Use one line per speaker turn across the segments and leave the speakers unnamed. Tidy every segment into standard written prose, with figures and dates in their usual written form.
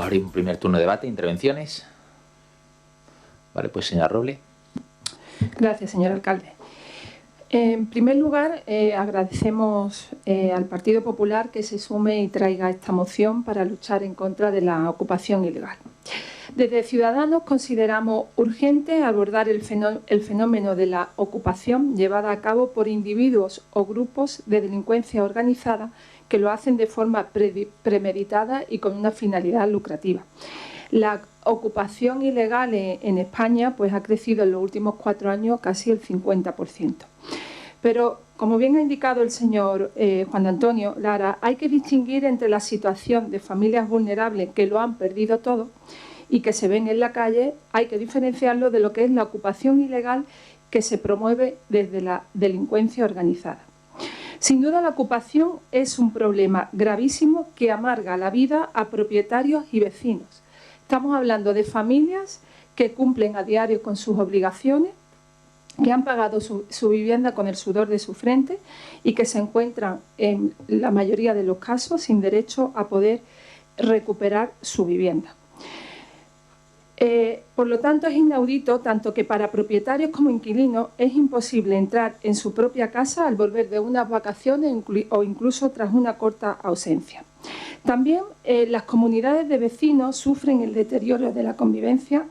Abrir un primer turno de debate, intervenciones. Vale, pues señora Roble.
Gracias, señor alcalde. En primer lugar, agradecemos al Partido Popular que se sume y traiga esta moción para luchar en contra de la ocupación ilegal. Desde Ciudadanos consideramos urgente abordar el fenómeno de la ocupación llevada a cabo por individuos o grupos de delincuencia organizada que lo hacen de forma premeditada y con una finalidad lucrativa. La ocupación ilegal en España pues, ha crecido en los últimos 4 años casi el 50%. Pero, como bien ha indicado el señor Juan Antonio Lara, hay que distinguir entre la situación de familias vulnerables que lo han perdido todo y que se ven en la calle, hay que diferenciarlo de lo que es la ocupación ilegal que se promueve desde la delincuencia organizada. Sin duda, la ocupación es un problema gravísimo que amarga la vida a propietarios y vecinos. Estamos hablando de familias que cumplen a diario con sus obligaciones, que han pagado su vivienda con el sudor de su frente y que se encuentran, en la mayoría de los casos, sin derecho a poder recuperar su vivienda. Por lo tanto, es inaudito tanto que para propietarios como inquilinos es imposible entrar en su propia casa al volver de unas vacaciones o incluso tras una corta ausencia. También las comunidades de vecinos sufren el deterioro de la convivencia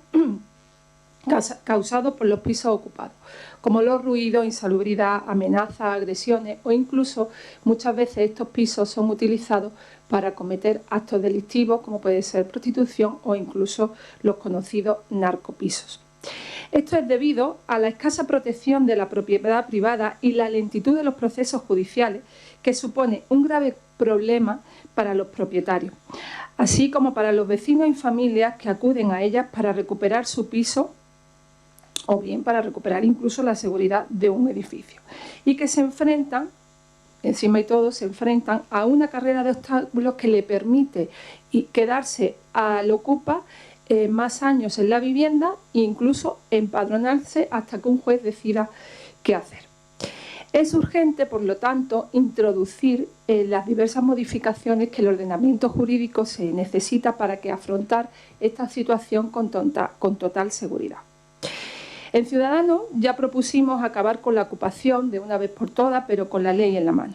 causado por los pisos ocupados, como los ruidos, insalubridad, amenazas, agresiones o incluso muchas veces estos pisos son utilizados para cometer actos delictivos como puede ser prostitución o incluso los conocidos narcopisos. Esto es debido a la escasa protección de la propiedad privada y la lentitud de los procesos judiciales, que supone un grave problema para los propietarios, así como para los vecinos y familias que acuden a ellas para recuperar su piso o bien para recuperar incluso la seguridad de un edificio, y que se enfrentan, encima y todo, se enfrentan a una carrera de obstáculos que le permite quedarse al ocupa más años en la vivienda e incluso empadronarse hasta que un juez decida qué hacer. Es urgente, por lo tanto, introducir las diversas modificaciones que el ordenamiento jurídico se necesita para afrontar esta situación con total seguridad. En Ciudadanos ya propusimos acabar con la ocupación de una vez por todas, pero con la ley en la mano.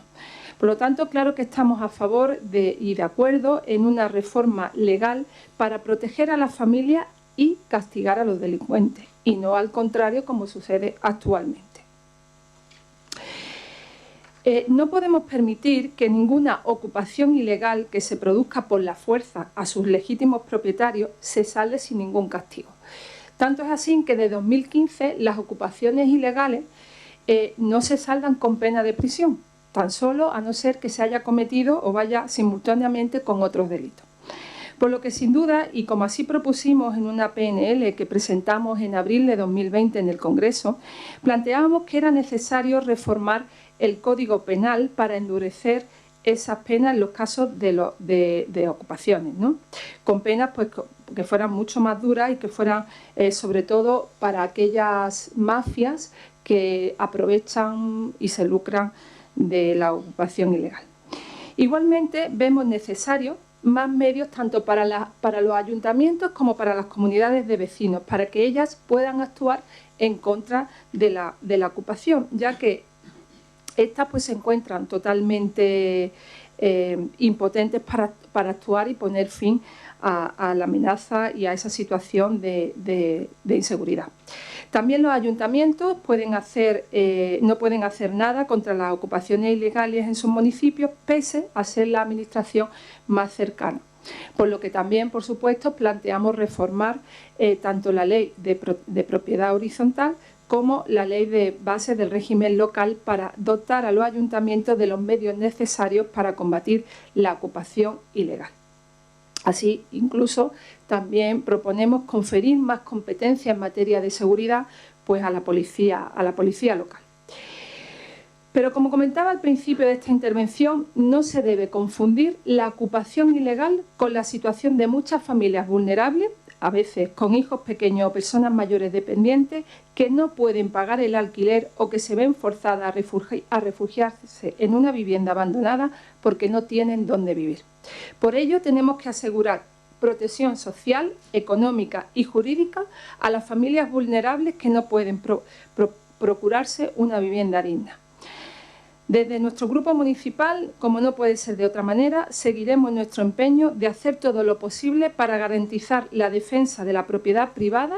Por lo tanto, claro que estamos a favor y de acuerdo en una reforma legal para proteger a las familias y castigar a los delincuentes, y no al contrario como sucede actualmente. No podemos permitir que ninguna ocupación ilegal que se produzca por la fuerza a sus legítimos propietarios se salve sin ningún castigo. Tanto es así que desde 2015 las ocupaciones ilegales no se saldan con pena de prisión, tan solo a no ser que se haya cometido o vaya simultáneamente con otros delitos. Por lo que sin duda, y como así propusimos en una PNL que presentamos en abril de 2020 en el Congreso, planteábamos que era necesario reformar el Código Penal para endurecer esas penas en los casos de ocupaciones, ¿no? Con penas pues, que fueran mucho más duras y que fueran sobre todo para aquellas mafias que aprovechan y se lucran de la ocupación ilegal. Igualmente vemos necesario más medios tanto para los ayuntamientos como para las comunidades de vecinos, para que ellas puedan actuar en contra de la ocupación, ya que estas pues, se encuentran totalmente impotentes para actuar y poner fin a la amenaza y a esa situación de inseguridad. También los ayuntamientos no pueden hacer nada contra las ocupaciones ilegales en sus municipios, pese a ser la administración más cercana. Por lo que también, por supuesto, planteamos reformar tanto la ley de propiedad horizontal como la ley de base del régimen local para dotar a los ayuntamientos de los medios necesarios para combatir la ocupación ilegal. Así, incluso, también proponemos conferir más competencias en materia de seguridad pues, a la policía local. Pero, como comentaba al principio de esta intervención, no se debe confundir la ocupación ilegal con la situación de muchas familias vulnerables, a veces con hijos pequeños o personas mayores dependientes, que no pueden pagar el alquiler o que se ven forzadas a refugiarse en una vivienda abandonada porque no tienen dónde vivir. Por ello, tenemos que asegurar protección social, económica y jurídica a las familias vulnerables que no pueden procurarse una vivienda digna. Desde nuestro grupo municipal, como no puede ser de otra manera, seguiremos nuestro empeño de hacer todo lo posible para garantizar la defensa de la propiedad privada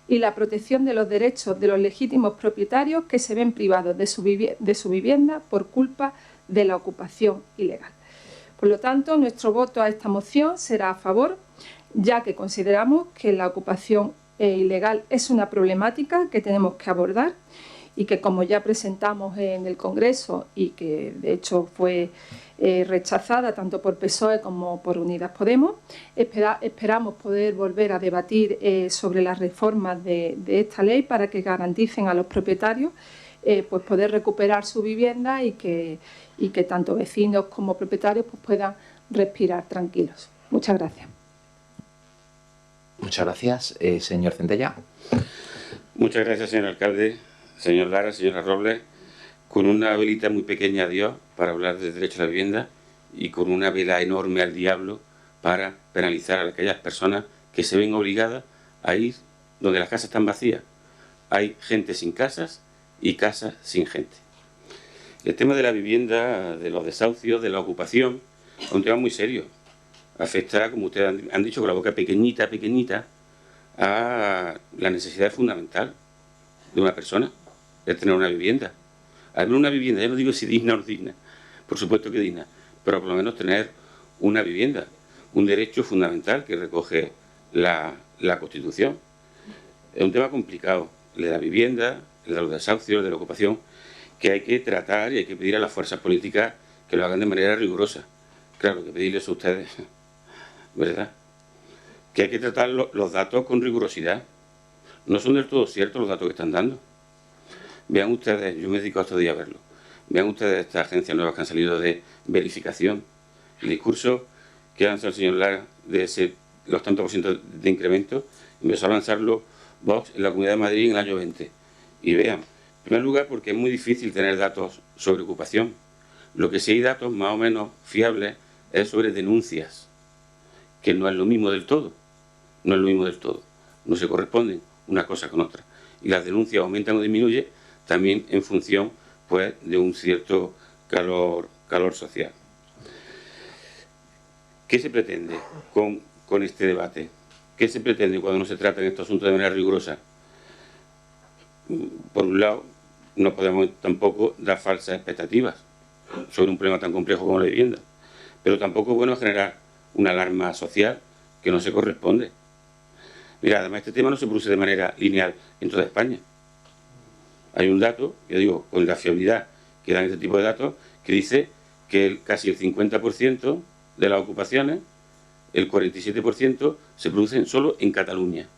y la protección de los derechos de los legítimos propietarios que se ven privados de su vivienda por culpa de la ocupación ilegal. Por lo tanto, nuestro voto a esta moción será a favor, ya que consideramos que la ocupación ilegal es una problemática que tenemos que abordar y que, como ya presentamos en el Congreso y que de hecho fue rechazada tanto por PSOE como por Unidas Podemos, esperamos poder volver a debatir sobre las reformas de esta ley para que garanticen a los propietarios pues poder recuperar su vivienda y que tanto vecinos como propietarios pues puedan respirar tranquilos. Muchas gracias.
Muchas gracias. Señor Centella.
Muchas gracias, señor alcalde, señor Lara, señora Robles, con una velita muy pequeña a Dios para hablar del derecho a la vivienda y con una vela enorme al diablo para penalizar a aquellas personas que se ven obligadas a ir donde las casas están vacías. Hay gente sin casas y casas sin gente. El tema de la vivienda, de los desahucios, de la ocupación, es un tema muy serio. Afecta, como ustedes han dicho, con la boca pequeñita, pequeñita, a la necesidad fundamental de una persona, de tener una vivienda. Al menos una vivienda, ya no digo si digna o no digna, por supuesto que digna, pero por lo menos tener una vivienda, un derecho fundamental que recoge la Constitución. Es un tema complicado, el de la vivienda, el de los desahucios, el de la ocupación, que hay que tratar y hay que pedir a las fuerzas políticas que lo hagan de manera rigurosa. Claro, que pedirles a ustedes, ¿verdad?, que hay que tratar los datos con rigurosidad. No son del todo ciertos los datos que están dando. Vean ustedes, yo me dedico a estos días a verlo, vean ustedes estas agencias nuevas que han salido de verificación, el discurso que ha lanzado el señor Lara de los tantos por ciento de incremento, empezó a lanzarlo Vox en la Comunidad de Madrid en el año 20. Y vean, en primer lugar porque es muy difícil tener datos sobre ocupación. Lo que sí hay datos más o menos fiables es sobre denuncias, que no es lo mismo del todo. No es lo mismo del todo. No se corresponden una cosa con otra. Y las denuncias aumentan o disminuyen también en función, pues, de un cierto calor social. ¿Qué se pretende con este debate? ¿Qué se pretende cuando no se trata en estos asuntos de manera rigurosa? Por un lado, no podemos tampoco dar falsas expectativas sobre un problema tan complejo como la vivienda, pero tampoco es bueno generar una alarma social que no se corresponde. Mira, además este tema no se produce de manera lineal en toda España. Hay un dato, yo digo, con la fiabilidad que dan este tipo de datos, que dice que casi el 50% de las ocupaciones, el 47%, se producen solo en Cataluña.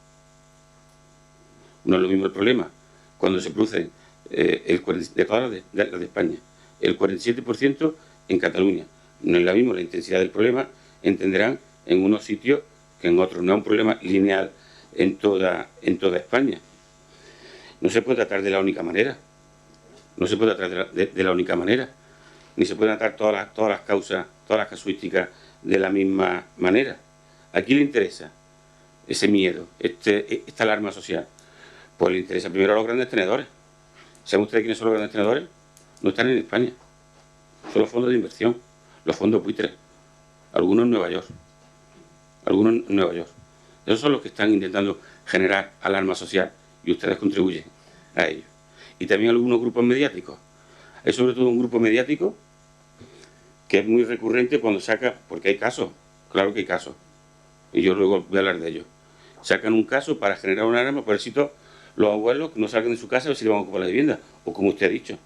No es lo mismo el problema cuando se producen de todas las de España, el 47% en Cataluña. No es la misma la intensidad del problema, entenderán, en unos sitios que en otros. No es un problema lineal en toda España. No se puede tratar de la única manera. No se puede tratar de la única manera. Ni se pueden tratar todas las causas, todas las casuísticas de la misma manera. Aquí le interesa ese miedo, esta alarma social. Pues le interesa primero a los grandes tenedores. ¿Saben ustedes quiénes son los grandes tenedores? No están en España. Son los fondos de inversión, los fondos buitres. Algunos en Nueva York. Esos son los que están intentando generar alarma social y ustedes contribuyen a ello. Y también algunos grupos mediáticos. Hay sobre todo un grupo mediático que es muy recurrente cuando saca, porque hay casos, claro que hay casos, y yo luego voy a hablar de ellos. Sacan un caso para generar una alarma, por éxito, los abuelos que no salgan de su casa a ver si le van a ocupar la vivienda, o como usted ha dicho,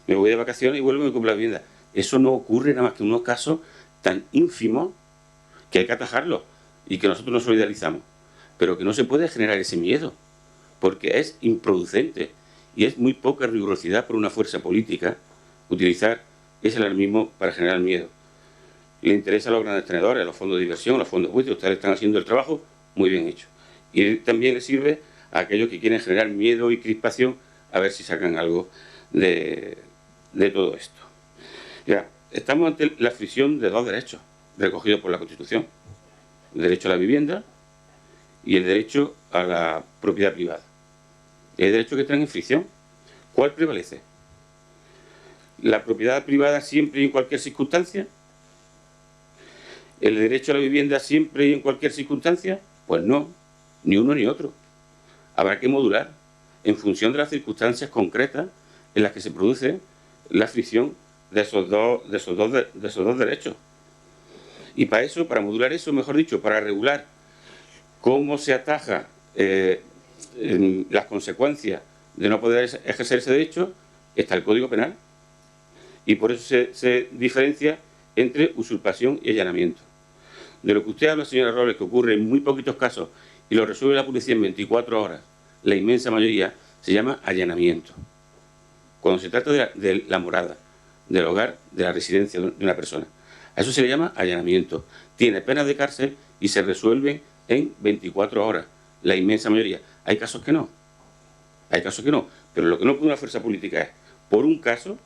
me voy de vacaciones y vuelvo y me ocupo la vivienda. Eso no ocurre nada más que en unos casos tan ínfimos que hay que atajarlos y que nosotros nos solidarizamos, pero que no se puede generar ese miedo, porque es improducente y es muy poca rigurosidad por una fuerza política utilizar ese alarmismo para generar miedo. Le interesa a los grandes tenedores, a los fondos de diversión, a los fondos buitres, ustedes están haciendo el trabajo muy bien hecho. Y también le sirve a aquellos que quieren generar miedo y crispación a ver si sacan algo de todo esto. Ya, estamos ante la fricción de dos derechos recogidos por la Constitución. el derecho a la vivienda y el derecho a la propiedad privada. Hay derechos que están en fricción. ¿Cuál prevalece? ¿La propiedad privada siempre y en cualquier circunstancia? ¿El derecho a la vivienda siempre y en cualquier circunstancia? Pues no, ni uno ni otro. Habrá que modular en función de las circunstancias concretas en las que se produce la fricción de esos dos derechos. Y para eso, para modular eso, mejor dicho, para regular cómo se ataja las consecuencias de no poder ejercer ese derecho, está el Código Penal. Y por eso se diferencia entre usurpación y allanamiento. De lo que usted habla, señora Robles, que ocurre en muy poquitos casos y lo resuelve la policía en 24 horas, la inmensa mayoría, se llama allanamiento. Cuando se trata de la morada, del hogar, de la residencia de una persona. A eso se le llama allanamiento. Tiene penas de cárcel y se resuelven en 24 horas, la inmensa mayoría. Hay casos que no. Hay casos que no. Pero lo que no puede una fuerza política es, por un caso,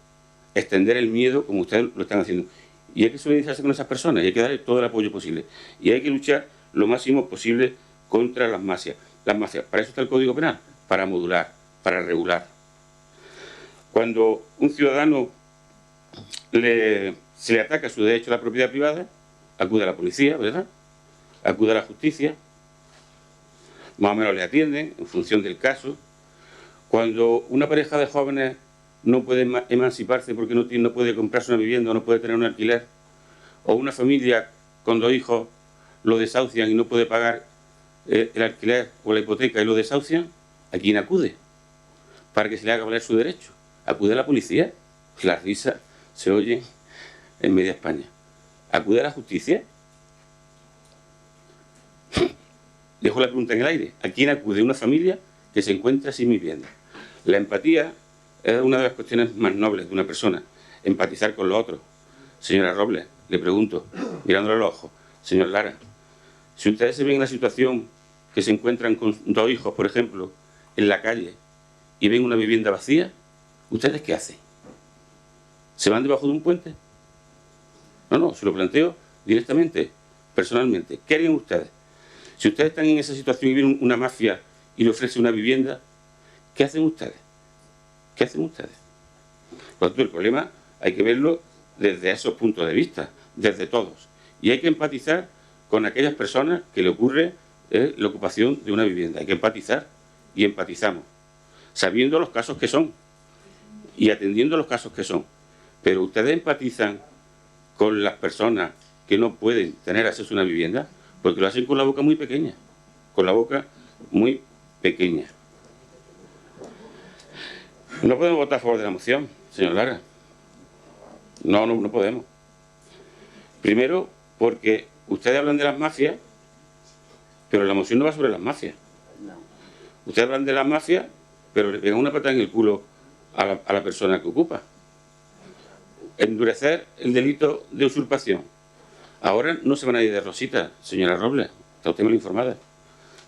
extender el miedo como ustedes lo están haciendo. Y hay que solidarizarse con esas personas y hay que darle todo el apoyo posible. Y hay que luchar lo máximo posible contra las mafias. Para eso está el Código Penal, para modular, para regular. Cuando un ciudadano se le ataca su derecho a la propiedad privada, acude a la policía, ¿verdad? Acude a la justicia, más o menos le atienden en función del caso. Cuando una pareja de jóvenes no puede emanciparse porque no puede comprarse una vivienda o no puede tener un alquiler, o una familia con 2 hijos lo desahucian y no puede pagar el alquiler o la hipoteca y lo desahucian, ¿a quién acude? Para que se le haga valer su derecho. Acude a la policía. Las risas se oyen en media España. ¿Acude a la justicia? Dejo la pregunta en el aire. ¿A quién acude una familia que se encuentra sin vivienda? La empatía es una de las cuestiones más nobles de una persona. Empatizar con los otros. Señora Robles, le pregunto, mirándole a los ojos, señor Lara, si ustedes se ven en la situación que se encuentran con 2 hijos, por ejemplo, en la calle y ven una vivienda vacía, ¿ustedes qué hacen? ¿Se van debajo de un puente? No, se lo planteo directamente, personalmente. ¿Qué harían ustedes? Si ustedes están en esa situación y viene una mafia y le ofrece una vivienda, ¿qué hacen ustedes? ¿Qué hacen ustedes? Por lo tanto, el problema hay que verlo desde esos puntos de vista, desde todos. Y hay que empatizar con aquellas personas que le ocurre la ocupación de una vivienda. Hay que empatizar y empatizamos, sabiendo los casos que son y atendiendo los casos que son. Pero ustedes empatizan con las personas que no pueden tener acceso a una vivienda, porque lo hacen con la boca muy pequeña, con la boca muy pequeña. No podemos votar a favor de la moción, señor Lara. No podemos. Primero, porque ustedes hablan de las mafias, pero la moción no va sobre las mafias. Ustedes hablan de las mafias, pero le pegan una patada en el culo a la persona que ocupa. Endurecer el delito de usurpación. Ahora no se van a ir de rosita, señora Robles, está usted mal informada.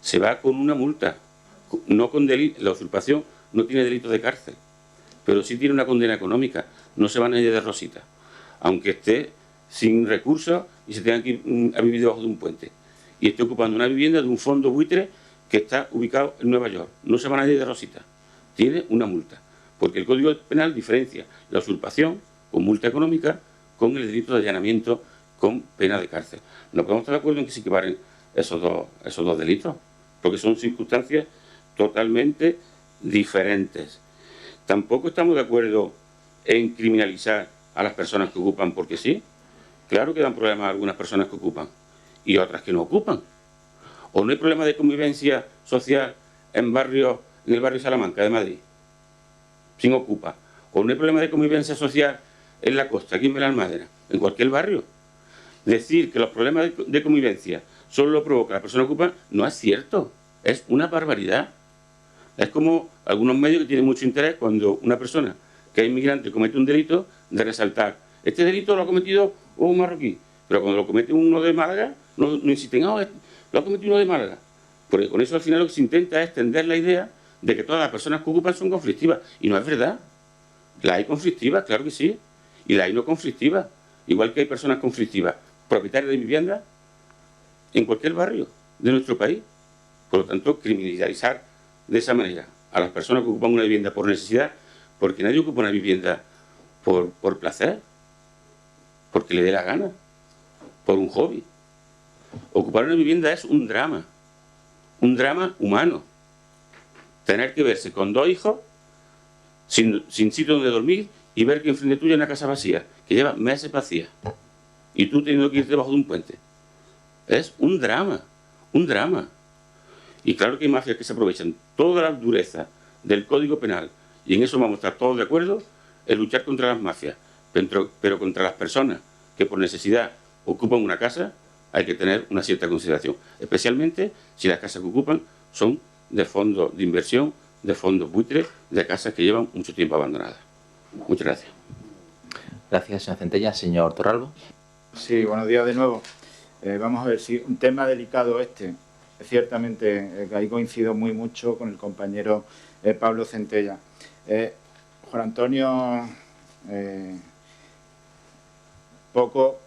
Se va con una multa, no con delito. La usurpación no tiene delito de cárcel, pero sí tiene una condena económica. No se van a ir de rosita, aunque esté sin recursos y se tenga que ir a vivir debajo de un puente y esté ocupando una vivienda de un fondo buitre que está ubicado en Nueva York. No se van a ir de rosita, tiene una multa, porque el Código Penal diferencia la usurpación con multa económica con el delito de allanamiento con pena de cárcel. No podemos estar de acuerdo en que se equiparen esos dos delitos, porque son circunstancias totalmente diferentes. Tampoco estamos de acuerdo en criminalizar a las personas que ocupan porque sí. Claro que dan problemas a algunas personas que ocupan y otras que no ocupan. ¿O no hay problema de convivencia social en el barrio Salamanca de Madrid? Sin ocupa. ¿O no hay problema de convivencia social en la costa, aquí en Benalmádena, en cualquier barrio? Decir que los problemas de convivencia solo lo provoca la persona que ocupa no es cierto. Es una barbaridad. Es como algunos medios que tienen mucho interés cuando una persona que es inmigrante comete un delito de resaltar. Este delito lo ha cometido un marroquí, pero cuando lo comete uno de Málaga, no insisten, lo ha cometido uno de Málaga. Porque con eso al final lo que se intenta es extender la idea de que todas las personas que ocupan son conflictivas. Y no es verdad. Las hay conflictivas, claro que sí. Y las hay no conflictivas. Igual que hay personas conflictivas, propietarias de vivienda, en cualquier barrio de nuestro país. Por lo tanto, criminalizar de esa manera a las personas que ocupan una vivienda por necesidad, porque nadie ocupa una vivienda por placer, porque le dé la gana, por un hobby. Ocupar una vivienda es un drama humano. Tener que verse con 2 hijos, sin sitio donde dormir, y ver que enfrente tuya hay una casa vacía, que lleva meses vacía, y tú teniendo que irte debajo de un puente. Es un drama. Y claro que hay mafias que se aprovechan toda la dureza del Código Penal, y en eso vamos a estar todos de acuerdo, en luchar contra las mafias, pero contra las personas que por necesidad ocupan una casa, hay que tener una cierta consideración, especialmente si las casas que ocupan son de fondos de inversión, de fondos buitres, de casas que llevan mucho tiempo abandonadas. Muchas gracias.
Gracias, señor Centella. Señor Torralbo.
Sí, buenos días de nuevo. Vamos a ver, si un tema delicado este, ciertamente, ahí coincido mucho con el compañero Pablo Centella. Juan Antonio, poco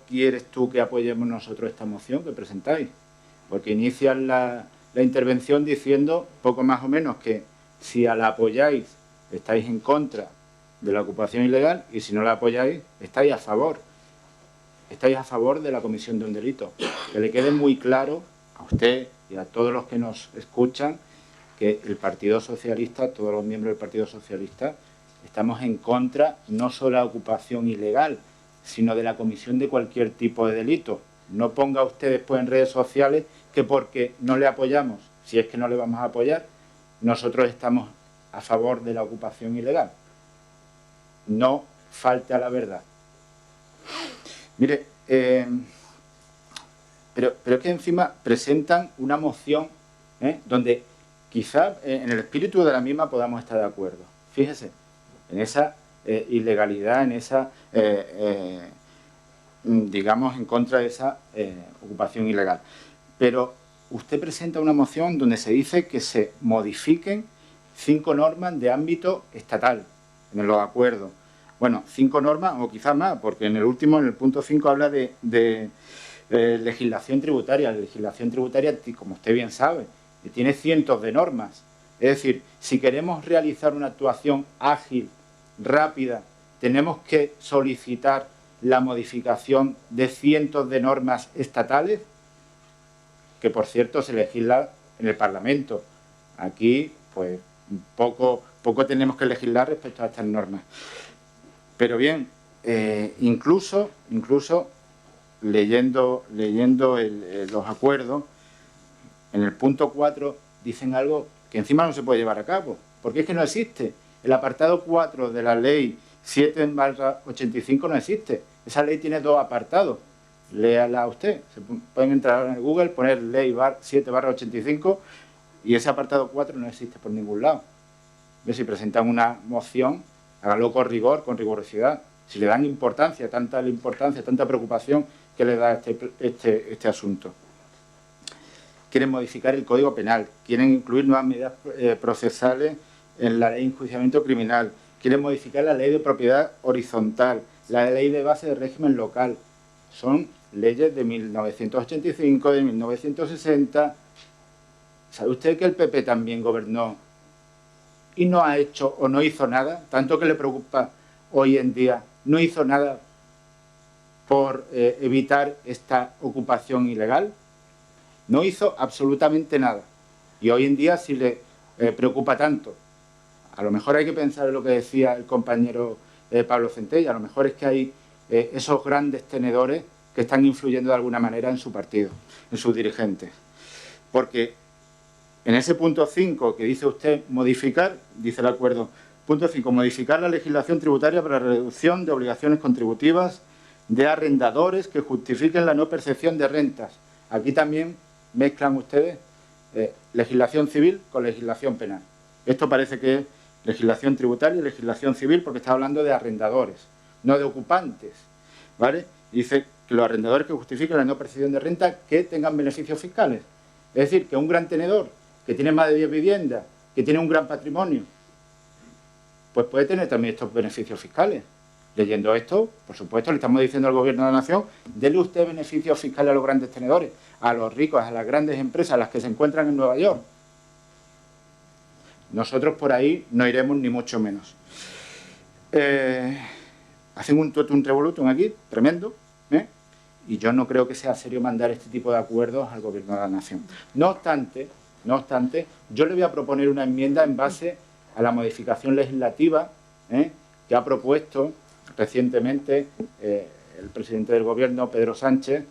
quieres tú que apoyemos nosotros esta moción que presentáis, porque inicias la intervención diciendo poco más o menos que si la apoyáis estáis en contra de la ocupación ilegal y si no la apoyáis estáis a favor de la comisión de un delito. Que le quede muy claro a usted y a todos los que nos escuchan que el Partido Socialista, todos los miembros del Partido Socialista, estamos en contra no solo de la ocupación ilegal, sino de la comisión de cualquier tipo de delito. No ponga usted después en redes sociales que porque no le apoyamos, si es que no le vamos a apoyar, nosotros estamos a favor de la ocupación ilegal. No falte a la verdad. Mire, pero es que encima presentan una moción donde quizá en el espíritu de la misma podamos estar de acuerdo. Fíjese, en esa ilegalidad, en esa, digamos, en contra de esa ocupación ilegal. Pero usted presenta una moción donde se dice que se modifiquen 5 normas de ámbito estatal, en los acuerdos. Bueno, 5 normas o quizás más, porque en el último, en el punto 5, habla de legislación tributaria. La legislación tributaria, como usted bien sabe, tiene cientos de normas. Es decir, si queremos realizar una actuación ágil, rápida, tenemos que solicitar la modificación de cientos de normas estatales, que por cierto se legisla en el Parlamento. Aquí, pues, poco tenemos que legislar respecto a estas normas. Pero bien, incluso leyendo los acuerdos, en el punto 4 dicen algo que encima no se puede llevar a cabo, porque es que no existe. El apartado 4 de la ley 7/85 no existe. Esa ley tiene 2 apartados. Léala usted. Pueden entrar en Google, poner ley 7/85 y ese apartado 4 no existe por ningún lado. Si presentan una moción, hágalo con rigor, con rigurosidad. Si le dan importancia, tanta preocupación que le da este asunto. Quieren modificar el Código Penal, quieren incluir nuevas medidas procesales en la ley de enjuiciamiento criminal, quieren modificar la ley de propiedad horizontal, la ley de base de régimen local. Son leyes de 1985, de 1960. ¿Sabe usted que el PP también gobernó y no ha hecho o no hizo nada? Tanto que le preocupa hoy en día, no hizo nada por evitar esta ocupación ilegal. No hizo absolutamente nada. Y hoy en día sí le preocupa tanto. A lo mejor hay que pensar en lo que decía el compañero Pablo Centella. A lo mejor es que hay esos grandes tenedores que están influyendo de alguna manera en su partido, en sus dirigentes. Porque en ese punto 5 que dice usted modificar, dice el acuerdo, punto 5, modificar la legislación tributaria para la reducción de obligaciones contributivas de arrendadores que justifiquen la no percepción de rentas. Aquí también mezclan ustedes legislación civil con legislación penal. Esto parece que es legislación tributaria y legislación civil porque está hablando de arrendadores, no de ocupantes, ¿vale? Y dice que los arrendadores que justifiquen la no percepción de renta que tengan beneficios fiscales. Es decir, que un gran tenedor que tiene más de 10 viviendas, que tiene un gran patrimonio, pues puede tener también estos beneficios fiscales. Leyendo esto, por supuesto, le estamos diciendo al Gobierno de la Nación, dele usted beneficios fiscales a los grandes tenedores, a los ricos, a las grandes empresas, a las que se encuentran en Nueva York. Nosotros por ahí no iremos ni mucho menos. Hacen un totum revolutum aquí, tremendo, y yo no creo que sea serio mandar este tipo de acuerdos al Gobierno de la Nación. No obstante, yo le voy a proponer una enmienda en base a la modificación legislativa que ha propuesto recientemente el presidente del Gobierno, Pedro Sánchez,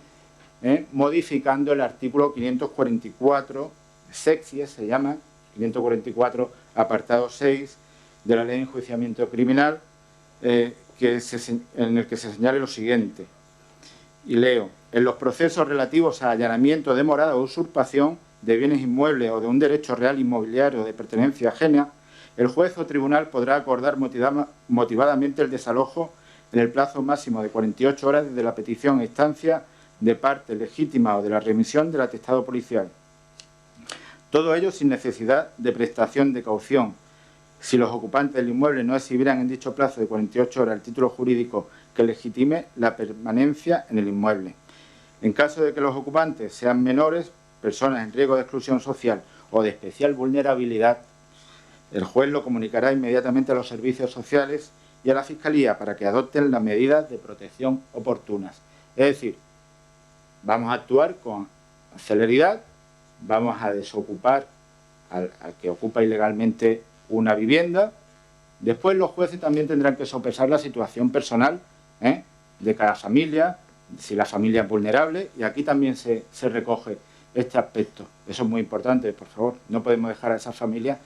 modificando el artículo 544, seccies se llama, 544, apartado 6 de la Ley de Enjuiciamiento Criminal, en el que se señale lo siguiente, y leo: en los procesos relativos a allanamiento de morada o usurpación de bienes inmuebles o de un derecho real inmobiliario de pertenencia ajena, el juez o tribunal podrá acordar motivadamente el desalojo en el plazo máximo de 48 horas desde la petición a instancia de parte legítima o de la remisión del atestado policial. Todo ello sin necesidad de prestación de caución, si los ocupantes del inmueble no exhibieran en dicho plazo de 48 horas el título jurídico que legitime la permanencia en el inmueble. En caso de que los ocupantes sean menores, personas en riesgo de exclusión social o de especial vulnerabilidad, el juez lo comunicará inmediatamente a los servicios sociales y a la Fiscalía para que adopten las medidas de protección oportunas. Es decir, vamos a actuar con celeridad, vamos a desocupar al que ocupa ilegalmente una vivienda. Después los jueces también tendrán que sopesar la situación personal de cada familia, si la familia es vulnerable, y aquí también se recoge este aspecto. Eso es muy importante, por favor. No podemos dejar a esas familias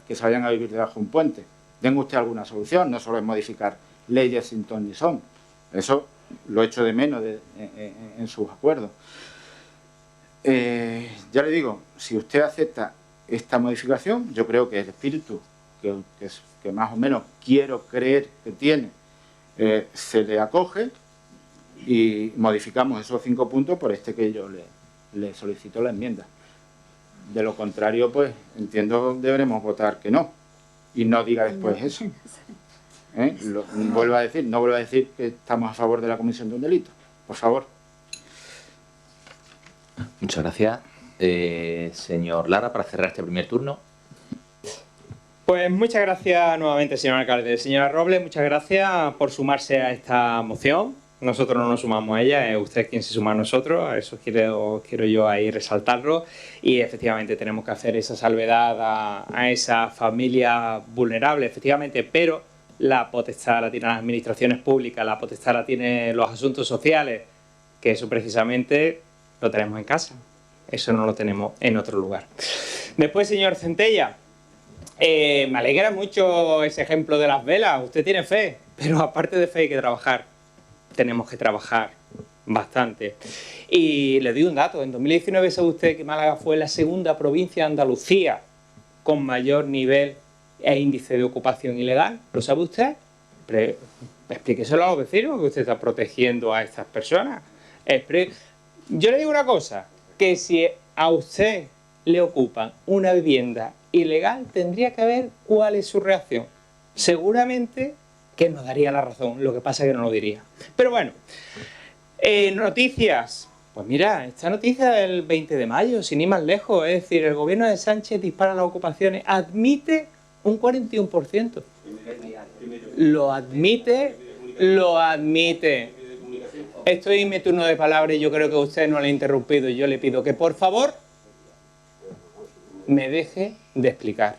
que se vayan a vivir debajo de un puente. Tenga usted alguna solución, no solo es modificar leyes sin ton ni son. Eso lo echo de menos en sus acuerdos. Ya le digo, si usted acepta esta modificación, yo creo que el espíritu que más o menos quiero creer que tiene, se le acoge y modificamos esos 5 puntos por este que yo le solicito la enmienda. De lo contrario, pues entiendo deberemos votar que no. Y no diga después eso. Vuelvo a decir, no vuelvo a decir que estamos a favor de la comisión de un delito. Por favor.
Muchas gracias. Señor Lara, para cerrar este primer turno.
Pues muchas gracias nuevamente, señor alcalde. Señora Robles, muchas gracias por sumarse a esta moción. Nosotros no nos sumamos a ella, es usted quien se suma a nosotros, a eso quiero yo ahí resaltarlo. Y efectivamente tenemos que hacer esa salvedad a esa familia vulnerable, efectivamente, pero la potestad la tienen las administraciones públicas, la potestad la tienen los asuntos sociales, que eso precisamente lo tenemos en casa, eso no lo tenemos en otro lugar. Después, señor Centella, me alegra mucho ese ejemplo de las velas, usted tiene fe, pero aparte de fe hay que trabajar. Tenemos que trabajar bastante. Y le doy un dato. En 2019 sabe usted que Málaga fue la segunda provincia de Andalucía con mayor nivel e índice de ocupación ilegal. ¿Lo sabe usted? Explíqueselo a los vecinos que usted está protegiendo a estas personas. Yo le digo una cosa, que si a usted le ocupan una vivienda ilegal, tendría que ver cuál es su reacción. Seguramente que nos daría la razón, lo que pasa es que no lo diría. Pero bueno, noticias. Pues mira, esta noticia del 20 de mayo, sin ir más lejos, es decir, el gobierno de Sánchez dispara las ocupaciones, admite un 41%. Lo admite. Estoy en mi turno de palabra y yo creo que usted no le ha interrumpido. Yo le pido que por favor me deje de explicar.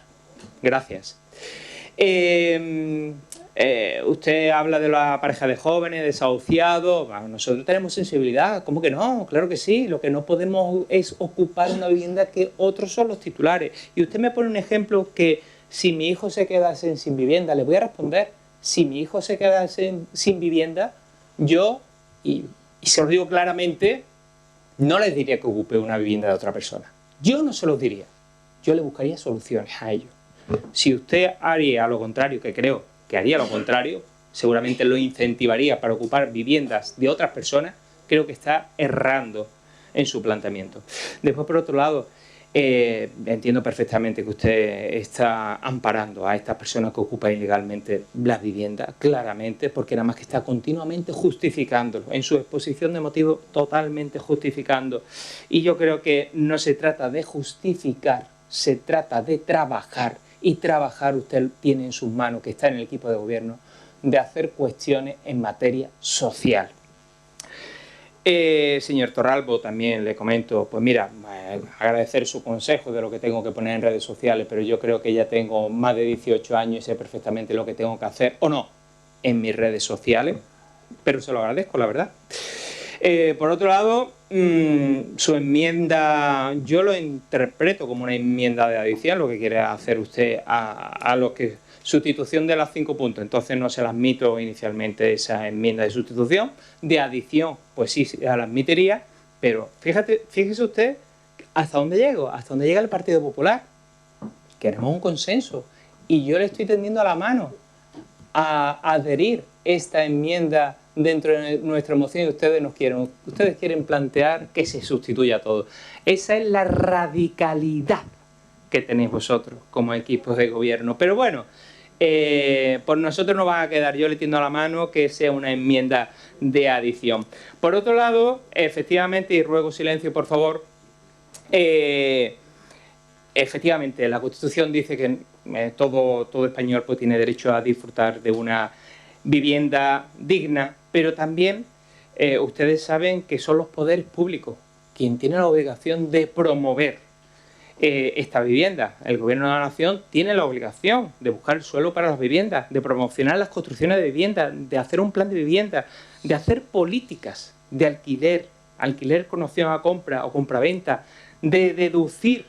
Gracias. Usted habla de la pareja de jóvenes, desahuciados. Bueno, nosotros tenemos sensibilidad. ¿Cómo que no? Claro que sí. Lo que no podemos es ocupar una vivienda que otros son los titulares. Y usted me pone un ejemplo que si mi hijo se quedase sin vivienda, le voy a responder. Si mi hijo se quedase sin vivienda, yo, y se lo digo claramente, no les diría que ocupe una vivienda de otra persona. Yo no se los diría. Yo le buscaría soluciones a ellos. Si usted haría lo contrario, que creo que haría lo contrario, seguramente lo incentivaría para ocupar viviendas de otras personas, creo que está errando en su planteamiento. Después, por otro lado, Entiendo perfectamente que usted está amparando a estas personas que ocupan ilegalmente las viviendas, claramente, porque nada más que está continuamente justificándolo, en su exposición de motivos totalmente justificando. Y yo creo que no se trata de justificar, se trata de trabajar, y trabajar usted tiene en sus manos, que está en el equipo de gobierno, de hacer cuestiones en materia social. Señor Torralbo, también le comento, pues mira, agradecer su consejo de lo que tengo que poner en redes sociales, pero yo creo que ya tengo más de 18 años y sé perfectamente lo que tengo que hacer o no en mis redes sociales, pero se lo agradezco, la verdad. Por otro lado, su enmienda, yo lo interpreto como una enmienda de adición, lo que quiere hacer usted a lo que... Sustitución de las 5 puntos, entonces no se la admito inicialmente esa enmienda de sustitución. De adición, pues sí, la admitiría, pero fíjese usted hasta dónde llego, hasta dónde llega el Partido Popular. Queremos un consenso y yo le estoy tendiendo a la mano a adherir esta enmienda dentro de nuestra moción y ustedes quieren plantear que se sustituya todo. Esa es la radicalidad que tenéis vosotros como equipos de gobierno. Pero bueno, por nosotros no va a quedar, yo le tiendo a la mano que sea una enmienda de adición. Por otro lado, efectivamente, y ruego silencio por favor, efectivamente la Constitución dice que todo español pues, tiene derecho a disfrutar de una vivienda digna, pero también ustedes saben que son los poderes públicos quien tiene la obligación de promover esta vivienda. El Gobierno de la Nación tiene la obligación de buscar el suelo para las viviendas, de promocionar las construcciones de vivienda, de hacer un plan de vivienda, de hacer políticas de alquiler con opción a compra o compraventa, de deducir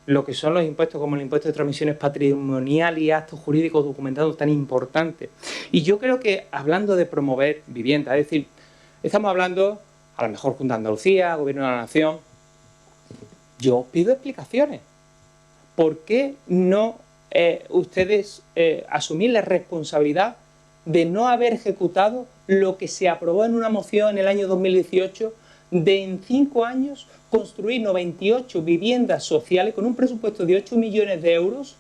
lo que son los impuestos como el impuesto de transmisiones patrimoniales y actos jurídicos documentados tan importantes. Y yo creo que hablando de promover vivienda, es decir, estamos hablando a lo mejor Junta de Andalucía, Gobierno de la Nación. Yo pido explicaciones. ¿Por qué no ustedes asumir la responsabilidad de no haber ejecutado lo que se aprobó en una moción en el año 2018 de en 5 años construir 98 viviendas sociales con un presupuesto de 8 millones de euros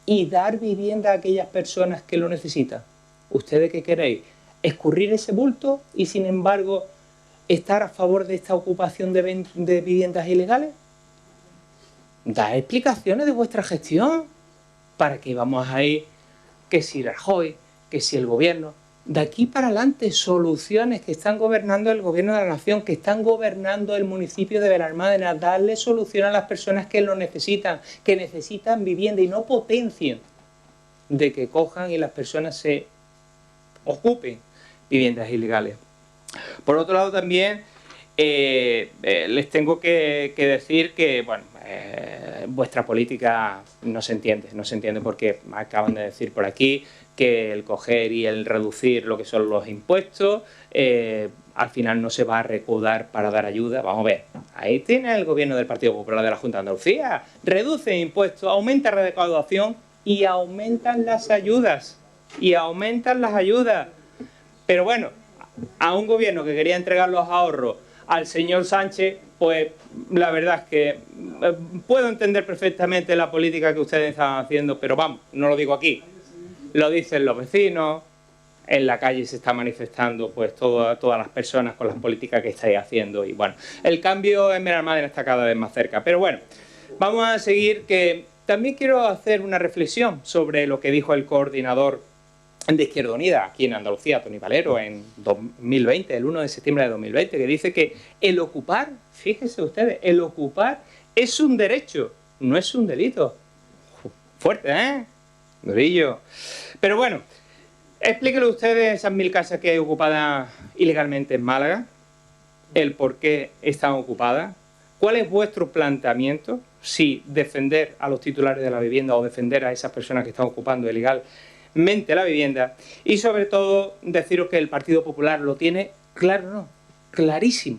y dar vivienda a aquellas personas que lo necesitan? ¿Ustedes qué queréis? ¿Escurrir ese bulto y sin embargo estar a favor de esta ocupación de viviendas ilegales? Da explicaciones de vuestra gestión. ¿Para qué vamos a ir? Que si Rajoy, que si el gobierno. De aquí para adelante, soluciones que están gobernando el Gobierno de la Nación, que están gobernando el municipio de Benalmádena. Darle solución a las personas que lo necesitan, que necesitan vivienda y no potencien de que cojan y las personas se ocupen viviendas ilegales. Por otro lado también les tengo que decir que bueno, vuestra política no se entiende porque acaban de decir por aquí que el coger y el reducir lo que son los impuestos al final no se va a recaudar para dar ayuda. Vamos a ver, ahí tiene el gobierno del Partido Popular de la Junta de Andalucía, reduce impuestos, aumenta la recaudación y aumentan las ayudas, pero bueno, a un gobierno que quería entregar los ahorros al señor Sánchez, pues la verdad es que puedo entender perfectamente la política que ustedes están haciendo, pero vamos, no lo digo aquí, lo dicen los vecinos, en la calle se está manifestando pues todas las personas con las políticas que estáis haciendo y bueno, el cambio en Benalmádena está cada vez más cerca. Pero bueno, vamos a seguir, que también quiero hacer una reflexión sobre lo que dijo el coordinador de Izquierda Unida aquí en Andalucía, Tony Valero, en 2020, el 1 de septiembre de 2020, que dice que el ocupar, fíjense ustedes, el ocupar es un derecho, no es un delito. Fuerte, ¿eh? Durillo. Pero bueno, explíquenle ustedes esas 1000 casas que hay ocupadas ilegalmente en Málaga, el por qué están ocupadas, cuál es vuestro planteamiento, si defender a los titulares de la vivienda o defender a esas personas que están ocupando ilegalmente la vivienda, y sobre todo deciros que el Partido Popular lo tiene claro, no, clarísimo.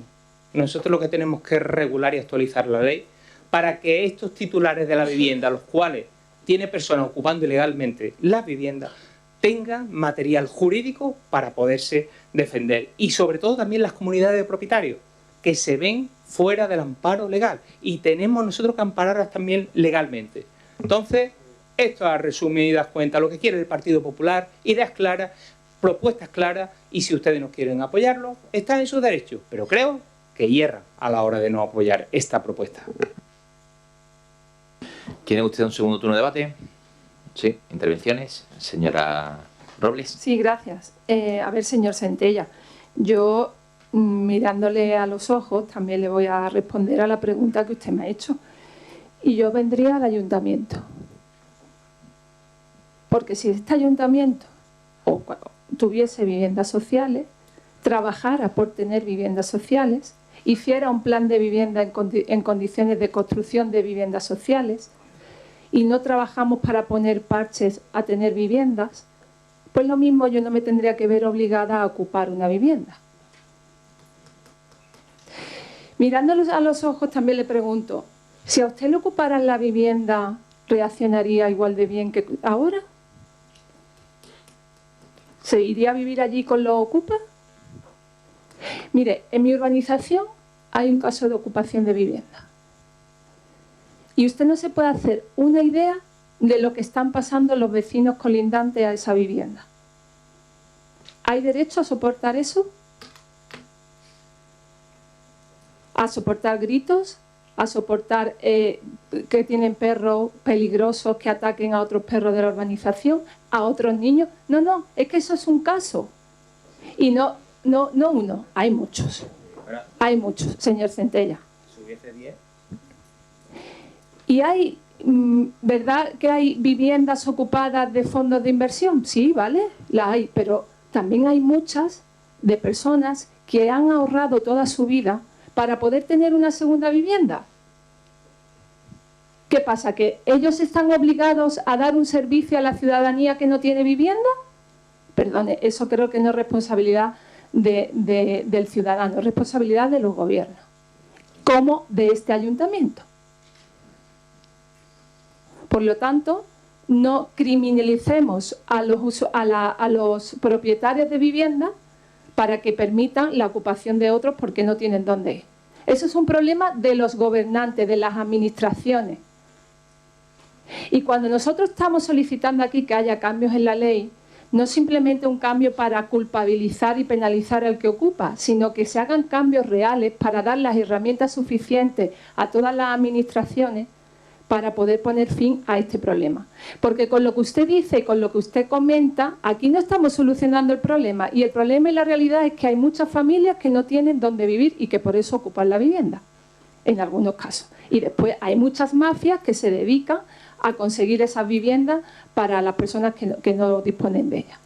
Nosotros lo que tenemos que regular y actualizar la ley para que estos titulares de la vivienda, los cuales tiene personas ocupando ilegalmente las viviendas, tengan material jurídico para poderse defender. Y sobre todo también las comunidades de propietarios, que se ven fuera del amparo legal y tenemos nosotros que ampararlas también legalmente. Entonces, esto a resumidas cuentas lo que quiere el Partido Popular, ideas claras, propuestas claras, y si ustedes no quieren apoyarlo, están en su derecho, pero creo que hierran a la hora de no apoyar esta propuesta.
¿Quiere usted un segundo turno de debate? Sí, intervenciones. Señora Robles.
Sí, gracias. A ver, señor Centella, yo mirándole a los ojos también le voy a responder a la pregunta que usted me ha hecho. Y yo vendría al ayuntamiento. Porque si este ayuntamiento tuviese viviendas sociales, trabajara por tener viviendas sociales, hiciera un plan de vivienda en condiciones de construcción de viviendas sociales y no trabajamos para poner parches a tener viviendas, pues lo mismo yo no me tendría que ver obligada a ocupar una vivienda. Mirándolos a los ojos también le pregunto, si a usted le ocuparan la vivienda, ¿reaccionaría igual de bien que ahora? ¿Se iría a vivir allí con los ocupas? Mire, en mi urbanización hay un caso de ocupación de vivienda. Y usted no se puede hacer una idea de lo que están pasando los vecinos colindantes a esa vivienda. ¿Hay derecho a soportar eso? ¿A soportar gritos? ¿A soportar que tienen perros peligrosos que ataquen a otros perros de la urbanización? ¿A otros niños? No, no, es que eso es un caso. Y no uno, hay muchos. Hay muchos, señor Centella. ¿Y hay, verdad que hay viviendas ocupadas de fondos de inversión? Sí, vale, las hay, pero también hay muchas de personas que han ahorrado toda su vida para poder tener una segunda vivienda. ¿Qué pasa? ¿Que ellos están obligados a dar un servicio a la ciudadanía que no tiene vivienda? Perdone, eso creo que no es responsabilidad del ciudadano, es responsabilidad de los gobiernos, como de este ayuntamiento. Por lo tanto, no criminalicemos a los propietarios de vivienda para que permitan la ocupación de otros porque no tienen dónde ir. Eso es un problema de los gobernantes, de las administraciones. Y cuando nosotros estamos solicitando aquí que haya cambios en la ley, no simplemente un cambio para culpabilizar y penalizar al que ocupa, sino que se hagan cambios reales para dar las herramientas suficientes a todas las administraciones para poder poner fin a este problema. Porque con lo que usted dice y con lo que usted comenta, aquí no estamos solucionando el problema. Y el problema y la realidad es que hay muchas familias que no tienen dónde vivir y que por eso ocupan la vivienda, en algunos casos. Y después hay muchas mafias que se dedican a conseguir esas viviendas para las personas que no disponen de ellas.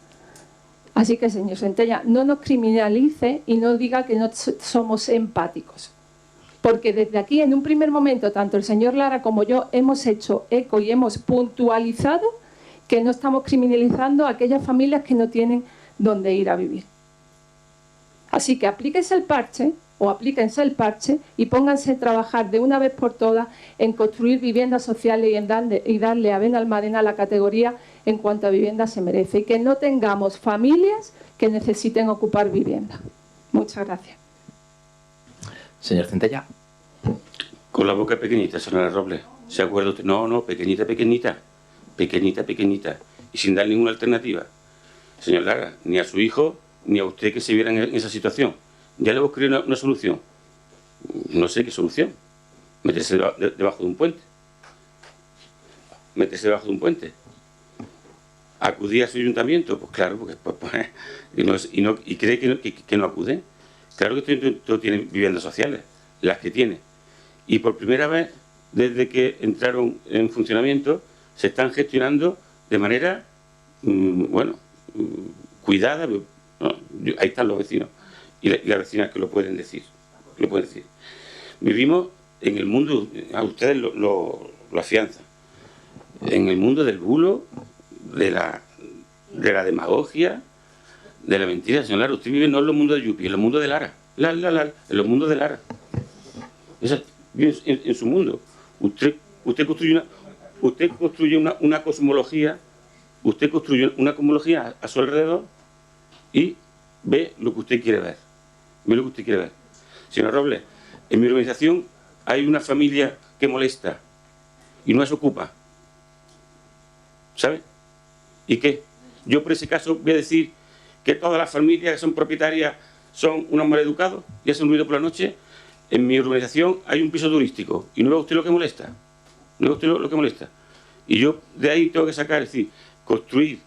Así que, señor Centella, no nos criminalice y no diga que no somos empáticos. Porque desde aquí, en un primer momento, tanto el señor Lara como yo hemos hecho eco y hemos puntualizado que no estamos criminalizando a aquellas familias que no tienen dónde ir a vivir. Así que aplíquense el parche y pónganse a trabajar de una vez por todas en construir viviendas sociales y darle a Benalmádena la categoría en cuanto a vivienda se merece. Y que no tengamos familias que necesiten ocupar vivienda. Muchas gracias.
Señor Centella.
Con la boca pequeñita, señora Robles. ¿Se acuerda usted? No, pequeñita, pequeñita. Pequeñita, pequeñita. Y sin dar ninguna alternativa. Señor Lara, ni a su hijo, ni a usted que se viera en esa situación. Ya le hemos creado una solución. No sé qué solución. Meterse debajo de un puente. Meterse debajo de un puente. ¿Acudir a su ayuntamiento? Pues claro, porque y cree que no acude. Claro que todo tiene viviendas sociales, las que tiene. Y por primera vez, desde que entraron en funcionamiento, se están gestionando de manera, cuidada. ¿No? Ahí están los vecinos y las vecinas que lo pueden decir. Vivimos en el mundo, a ustedes lo afianzan, en el mundo del bulo, de la demagogia, de la mentira. Señor Lara, usted vive no en los mundos de Yupi, en los mundos de Lara. En los mundos de Lara. Vive en su mundo. Usted construye una cosmología. Usted construye una cosmología a su alrededor y ve lo que usted quiere ver. Señor Robles, en mi organización hay una familia que molesta y no se ocupa. ¿Sabe? ¿Y qué? Yo por ese caso voy a decir que todas las familias que son propietarias son unos maleducados y hacen ruido por la noche. En mi urbanización hay un piso turístico y no ve usted lo que molesta. No ve usted lo que molesta. Y yo de ahí tengo que sacar, es decir, construir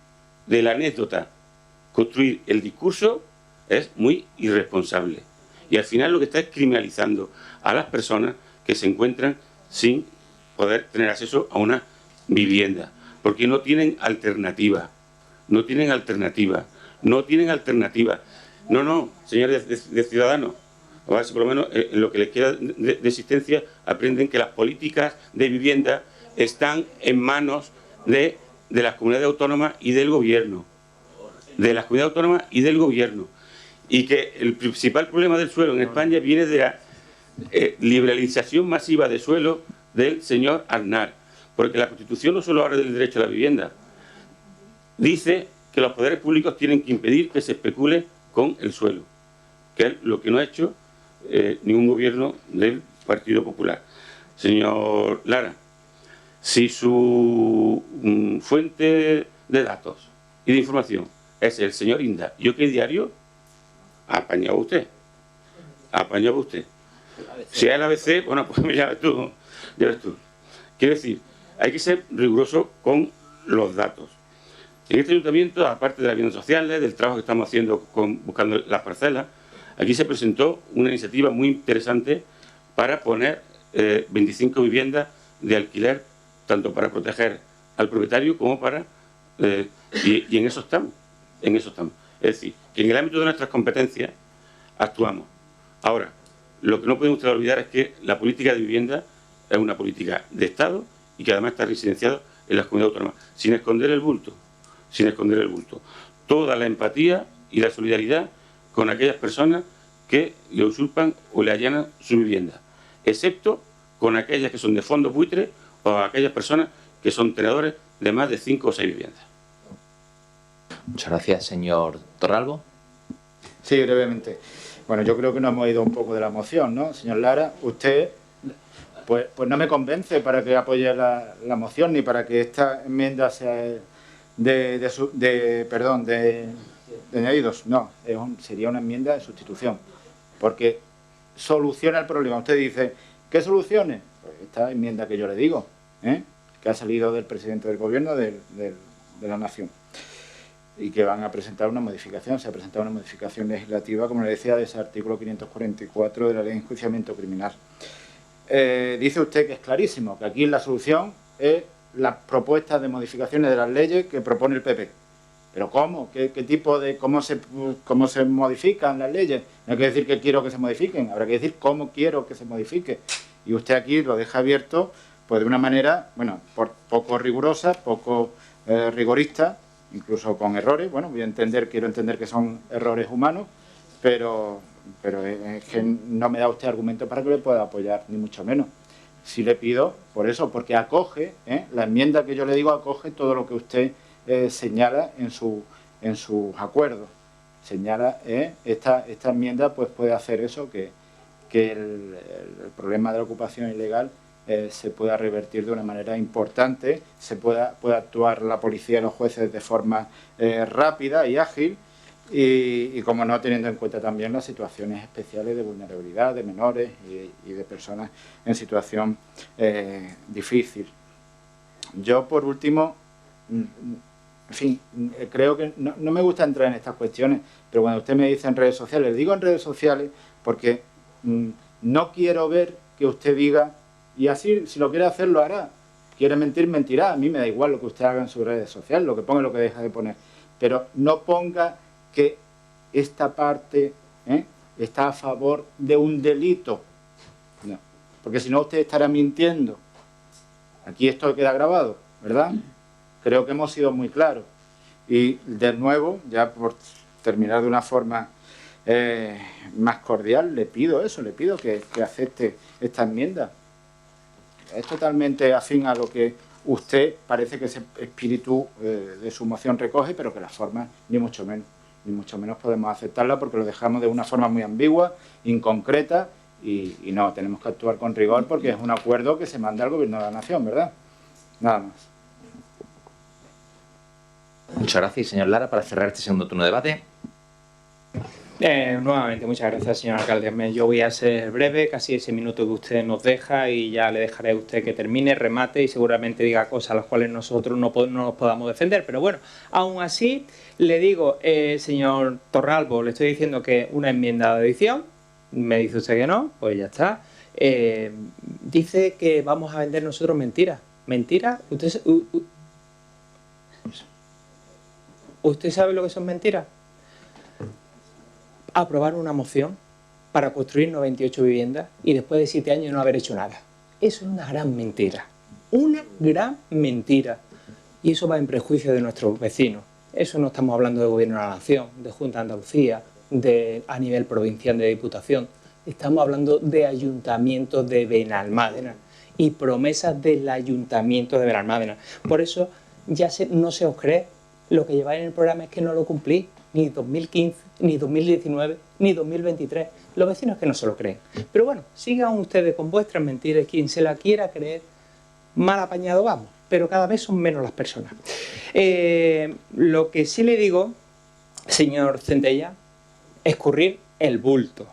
de la anécdota, construir el discurso es muy irresponsable. Y al final lo que está es criminalizando a las personas que se encuentran sin poder tener acceso a una vivienda. Porque no tienen alternativa. No tienen alternativa. No tienen alternativa. No, señores de Ciudadanos. A ver si por lo menos en lo que les queda de existencia aprenden que las políticas de vivienda están en manos de las comunidades autónomas y del gobierno. De las comunidades autónomas y del gobierno. Y que el principal problema del suelo en España viene de la liberalización masiva de suelo del señor Aznar. Porque la Constitución no solo habla del derecho a la vivienda. Dice que los poderes públicos tienen que impedir que se especule con el suelo. Que es lo que no ha hecho ningún gobierno del Partido Popular. Señor Lara, si su fuente de datos y de información es el señor Inda y OK Diario, apañado usted. Apañado usted. Si es el ABC, bueno, pues ya ves tú. Ya ves tú. Quiero decir, hay que ser riguroso con los datos. En este ayuntamiento, aparte de las viviendas sociales, del trabajo que estamos haciendo buscando las parcelas, aquí se presentó una iniciativa muy interesante para poner 25 viviendas de alquiler, tanto para proteger al propietario como para... y en eso estamos, en eso estamos. Es decir, que en el ámbito de nuestras competencias actuamos. Ahora, lo que no pueden ustedes olvidar es que la política de vivienda es una política de Estado y que además está residenciada en las comunidades autónomas, sin esconder el bulto, sin esconder el bulto. Toda la empatía y la solidaridad con aquellas personas que le usurpan o le allanan su vivienda, excepto con aquellas que son de fondos buitres o aquellas personas que son tenedores de más de 5 o 6 viviendas.
Muchas gracias, señor Torralbo.
Sí, brevemente. Bueno, yo creo que nos hemos ido un poco de la moción, ¿no? Señor Lara, usted pues no me convence para que apoye la moción ni para que esta enmienda sea de añadidos. No, sería una enmienda de sustitución, porque soluciona el problema. Usted dice, ¿qué soluciones? Pues esta enmienda que yo le digo, que ha salido del presidente del gobierno de la nación, y que van a presentar una modificación. Se ha presentado una modificación legislativa, como le decía, de ese artículo 544 de la Ley de Enjuiciamiento Criminal. Dice usted que es clarísimo, que aquí la solución es las propuestas de modificaciones de las leyes que propone el PP. ¿Pero cómo? ¿Qué tipo de... cómo se modifican las leyes? No hay que decir que quiero que se modifiquen, habrá que decir cómo quiero que se modifique. Y usted aquí lo deja abierto, pues de una manera, bueno, poco rigurosa, poco rigorista, incluso con errores. Bueno, quiero entender que son errores humanos, pero es que no me da usted argumento para que le pueda apoyar, ni mucho menos. Sí le pido, por eso, porque acoge, la enmienda que yo le digo acoge todo lo que usted señala en sus acuerdos. Señala, esta enmienda pues puede hacer eso, que el problema de la ocupación ilegal se pueda revertir de una manera importante, pueda actuar la policía y los jueces de forma rápida y ágil, y como no, teniendo en cuenta también las situaciones especiales de vulnerabilidad de menores y de personas en situación difícil. Yo, por último, en fin, creo que no me gusta entrar en estas cuestiones, pero cuando usted me dice en redes sociales, digo en redes sociales porque no quiero ver que usted diga, y así, si lo quiere hacer, lo hará. Quiere mentir, mentirá. A mí me da igual lo que usted haga en sus redes sociales, lo que ponga, lo que deja de poner. Pero no ponga que esta parte está a favor de un delito. No, porque si no usted estará mintiendo. Aquí esto queda grabado, ¿verdad? Creo que hemos sido muy claros. Y de nuevo, ya por terminar de una forma más cordial, le pido eso, le pido que acepte esta enmienda. Es totalmente afín a lo que usted parece que ese espíritu de su moción recoge, pero que las formas ni mucho menos. ni mucho menos podemos aceptarla porque lo dejamos de una forma muy ambigua, inconcreta y no, tenemos que actuar con rigor porque es un acuerdo que se manda al Gobierno de la Nación, ¿verdad? Nada más.
Muchas gracias, señor Lara. Para cerrar este segundo turno de debate.
Nuevamente, muchas gracias, señor alcalde. Yo voy a ser breve, casi ese minuto que usted nos deja y ya le dejaré a usted que termine, remate y seguramente diga cosas a las cuales nosotros no nos podamos defender. Pero bueno, aún así, le digo, señor Torralbo, le estoy diciendo que una enmienda de adición, me dice usted que no, pues ya está. Dice que vamos a vender nosotros mentiras. ¿Mentiras? ¿Usted sabe lo que son mentiras? Aprobar una moción para construir 98 viviendas y después de 7 años no haber hecho nada. Eso es una gran mentira. Una gran mentira. Y eso va en prejuicio de nuestros vecinos. Eso no estamos hablando de Gobierno de la Nación, de Junta de Andalucía, a nivel provincial de Diputación. Estamos hablando de ayuntamientos de Benalmádena y promesas del ayuntamiento de Benalmádena. Por eso no se os cree. Lo que lleváis en el programa es que no lo cumplís. Ni 2015, ni 2019, ni 2023. Los vecinos que no se lo creen. Pero bueno, sigan ustedes con vuestras mentiras. Quien se la quiera creer, mal apañado vamos. Pero cada vez son menos las personas. Lo que sí le digo, señor Centella, escurrir el bulto.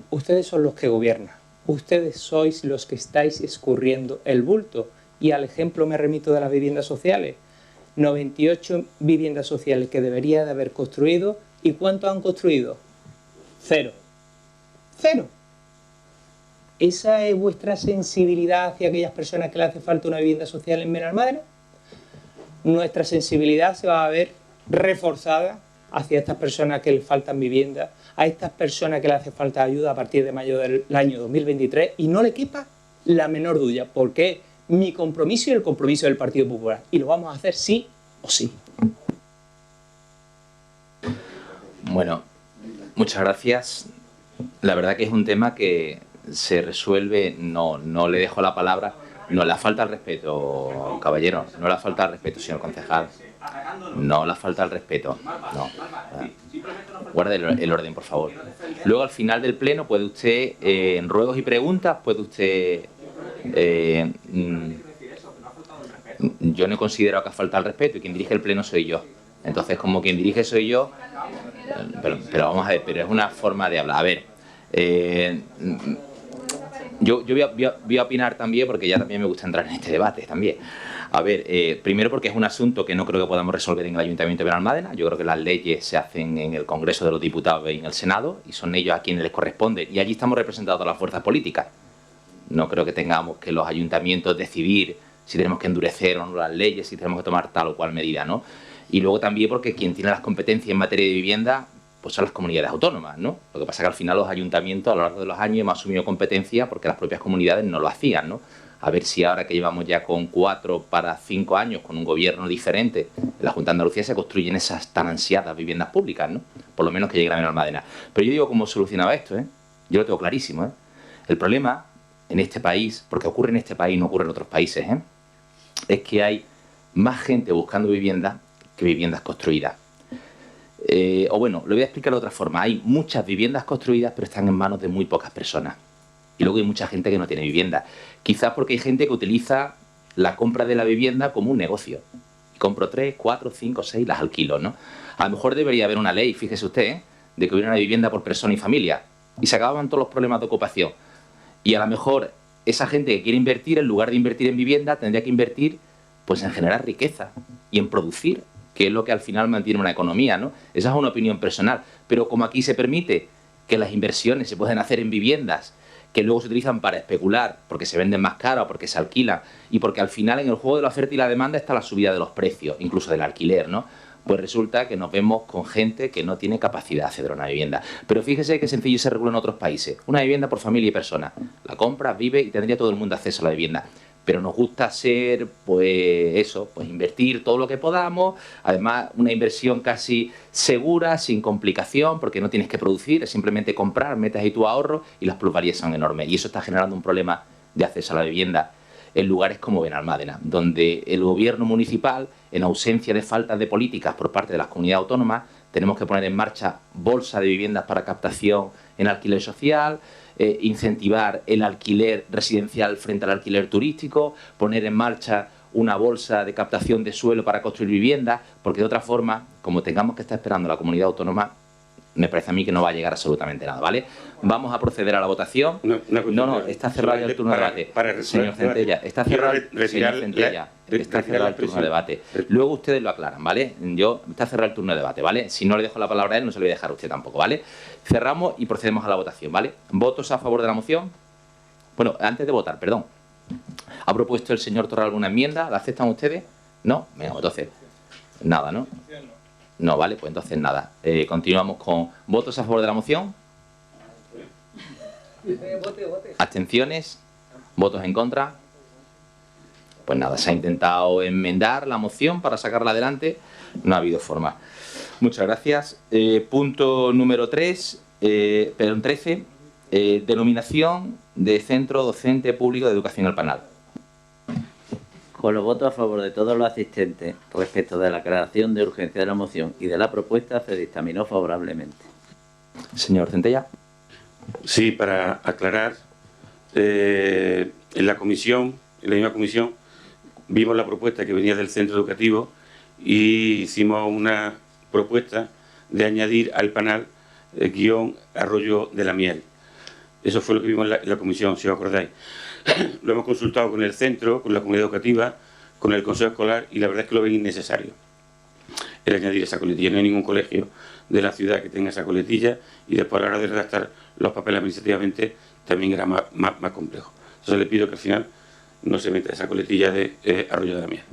Ustedes son los que gobiernan. Ustedes sois los que estáis escurriendo el bulto. Y al ejemplo me remito de las viviendas sociales. 98 viviendas sociales que debería de haber construido. ¿Y cuánto han construido? 0. 0. ¿Esa es vuestra sensibilidad hacia aquellas personas que le hace falta una vivienda social en Benalmádena? Nuestra sensibilidad se va a ver reforzada hacia estas personas que les faltan viviendas, a estas personas que le hace falta ayuda a partir de mayo del año 2023 y no le quepa la menor duda, porque mi compromiso y el compromiso del Partido Popular. Y lo vamos a hacer sí o sí.
Bueno, muchas gracias. La verdad que es un tema que se resuelve, no le dejo la palabra, no le falta el respeto, caballero, no le falta el respeto, señor concejal. No le falta el respeto, no. Guarde el orden, por favor. Luego, al final del pleno, puede usted, en ruegos y preguntas, puede usted... yo no considero que ha faltado el respeto y quien dirige el pleno soy yo. Entonces, como quien dirige soy yo, pero vamos a ver, pero es una forma de hablar. A ver, yo voy a opinar también porque ya también me gusta entrar en este debate también. A ver, primero porque es un asunto que no creo que podamos resolver en el Ayuntamiento de Benalmádena. Yo creo que las leyes se hacen en el Congreso de los Diputados y en el Senado y son ellos a quienes les corresponde. Y allí estamos representados todas las fuerzas políticas. No creo que tengamos que los ayuntamientos decidir si tenemos que endurecer o no las leyes, si tenemos que tomar tal o cual medida, ¿no? Y luego también porque quien tiene las competencias en materia de vivienda pues son las comunidades autónomas, ¿no? Lo que pasa es que al final los ayuntamientos a lo largo de los años hemos asumido competencias porque las propias comunidades no lo hacían, ¿no? A ver si ahora que llevamos ya con 4 para 5 años con un gobierno diferente en la Junta de Andalucía se construyen esas tan ansiadas viviendas públicas, ¿no? Por lo menos que lleguen a Benalmádena. Pero yo digo cómo solucionaba esto, ¿eh? Yo lo tengo clarísimo, ¿eh? El problema en este país, porque ocurre en este país, no ocurre en otros países, ¿eh? Es que hay más gente buscando viviendas que viviendas construidas. O bueno, lo voy a explicar de otra forma. Hay muchas viviendas construidas, pero están en manos de muy pocas personas. Y luego hay mucha gente que no tiene vivienda. Quizás porque hay gente que utiliza la compra de la vivienda como un negocio. Compro 3, 4, 5, 6, las alquilo, ¿no? A lo mejor debería haber una ley, fíjese usted, ¿eh? De que hubiera una vivienda por persona y familia. Y se acababan todos los problemas de ocupación. Y a lo mejor esa gente que quiere invertir, en lugar de invertir en vivienda, tendría que invertir pues en generar riqueza y en producir, que es lo que al final mantiene una economía, ¿no? Esa es una opinión personal. Pero como aquí se permite que las inversiones se pueden hacer en viviendas que luego se utilizan para especular, porque se venden más caras o porque se alquilan, y porque al final en el juego de la oferta y la demanda está la subida de los precios, incluso del alquiler, ¿no? Pues resulta que nos vemos con gente que no tiene capacidad de acceder a una vivienda. Pero fíjese qué sencillo se regula en otros países. Una vivienda por familia y persona. La compra, vive y tendría todo el mundo acceso a la vivienda. Pero nos gusta hacer, pues eso, pues invertir todo lo que podamos, además una inversión casi segura, sin complicación, porque no tienes que producir, es simplemente comprar, metes ahí tu ahorro y las plusvalías son enormes. Y eso está generando un problema de acceso a la vivienda en lugares como Benalmádena, donde el gobierno municipal, en ausencia de faltas de políticas por parte de las comunidades autónomas, tenemos que poner en marcha bolsa de viviendas para captación en alquiler social, incentivar el alquiler residencial frente al alquiler turístico, poner en marcha una bolsa de captación de suelo para construir viviendas, porque de otra forma, como tengamos que estar esperando la comunidad autónoma, me parece a mí que no va a llegar absolutamente nada, ¿vale? Vamos a proceder a la votación. No, está cerrado el turno de debate. Señor Centella, está cerrado el turno de debate. Luego ustedes lo aclaran, ¿vale? Está cerrado el turno de debate, ¿vale? Si no le dejo la palabra a él, no se lo voy a dejar a usted tampoco, ¿vale? Cerramos y procedemos a la votación, ¿vale? ¿Votos a favor de la moción? Bueno, antes de votar, perdón. ¿Ha propuesto el señor Torral alguna enmienda? ¿La aceptan ustedes? ¿No? Venga, entonces, nada, ¿no? No, vale, pues entonces nada. Continuamos con votos a favor de la moción. ¿Abstenciones? ¿Votos en contra? Pues nada, se ha intentado enmendar la moción para sacarla adelante. No ha habido forma. Muchas gracias. Punto número 13. Denominación de Centro Docente Público de Educación El Panal.
Con los votos a favor de todos los asistentes respecto de la aclaración de urgencia de la moción y de la propuesta, se dictaminó favorablemente.
Señor Centella.
Sí, para aclarar, en la misma comisión, vimos la propuesta que venía del centro educativo y hicimos una propuesta de añadir al Panal guión Arroyo de la Miel. Eso fue lo que vimos en la comisión, si os acordáis. Lo hemos consultado con el centro, con la comunidad educativa, con el consejo escolar y la verdad es que lo ven innecesario el añadir esa coletilla. No hay ningún colegio de la ciudad que tenga esa coletilla y después a la hora de redactar los papeles administrativamente también era más complejo. Entonces le pido que al final no se meta esa coletilla de Arroyo de la Miel.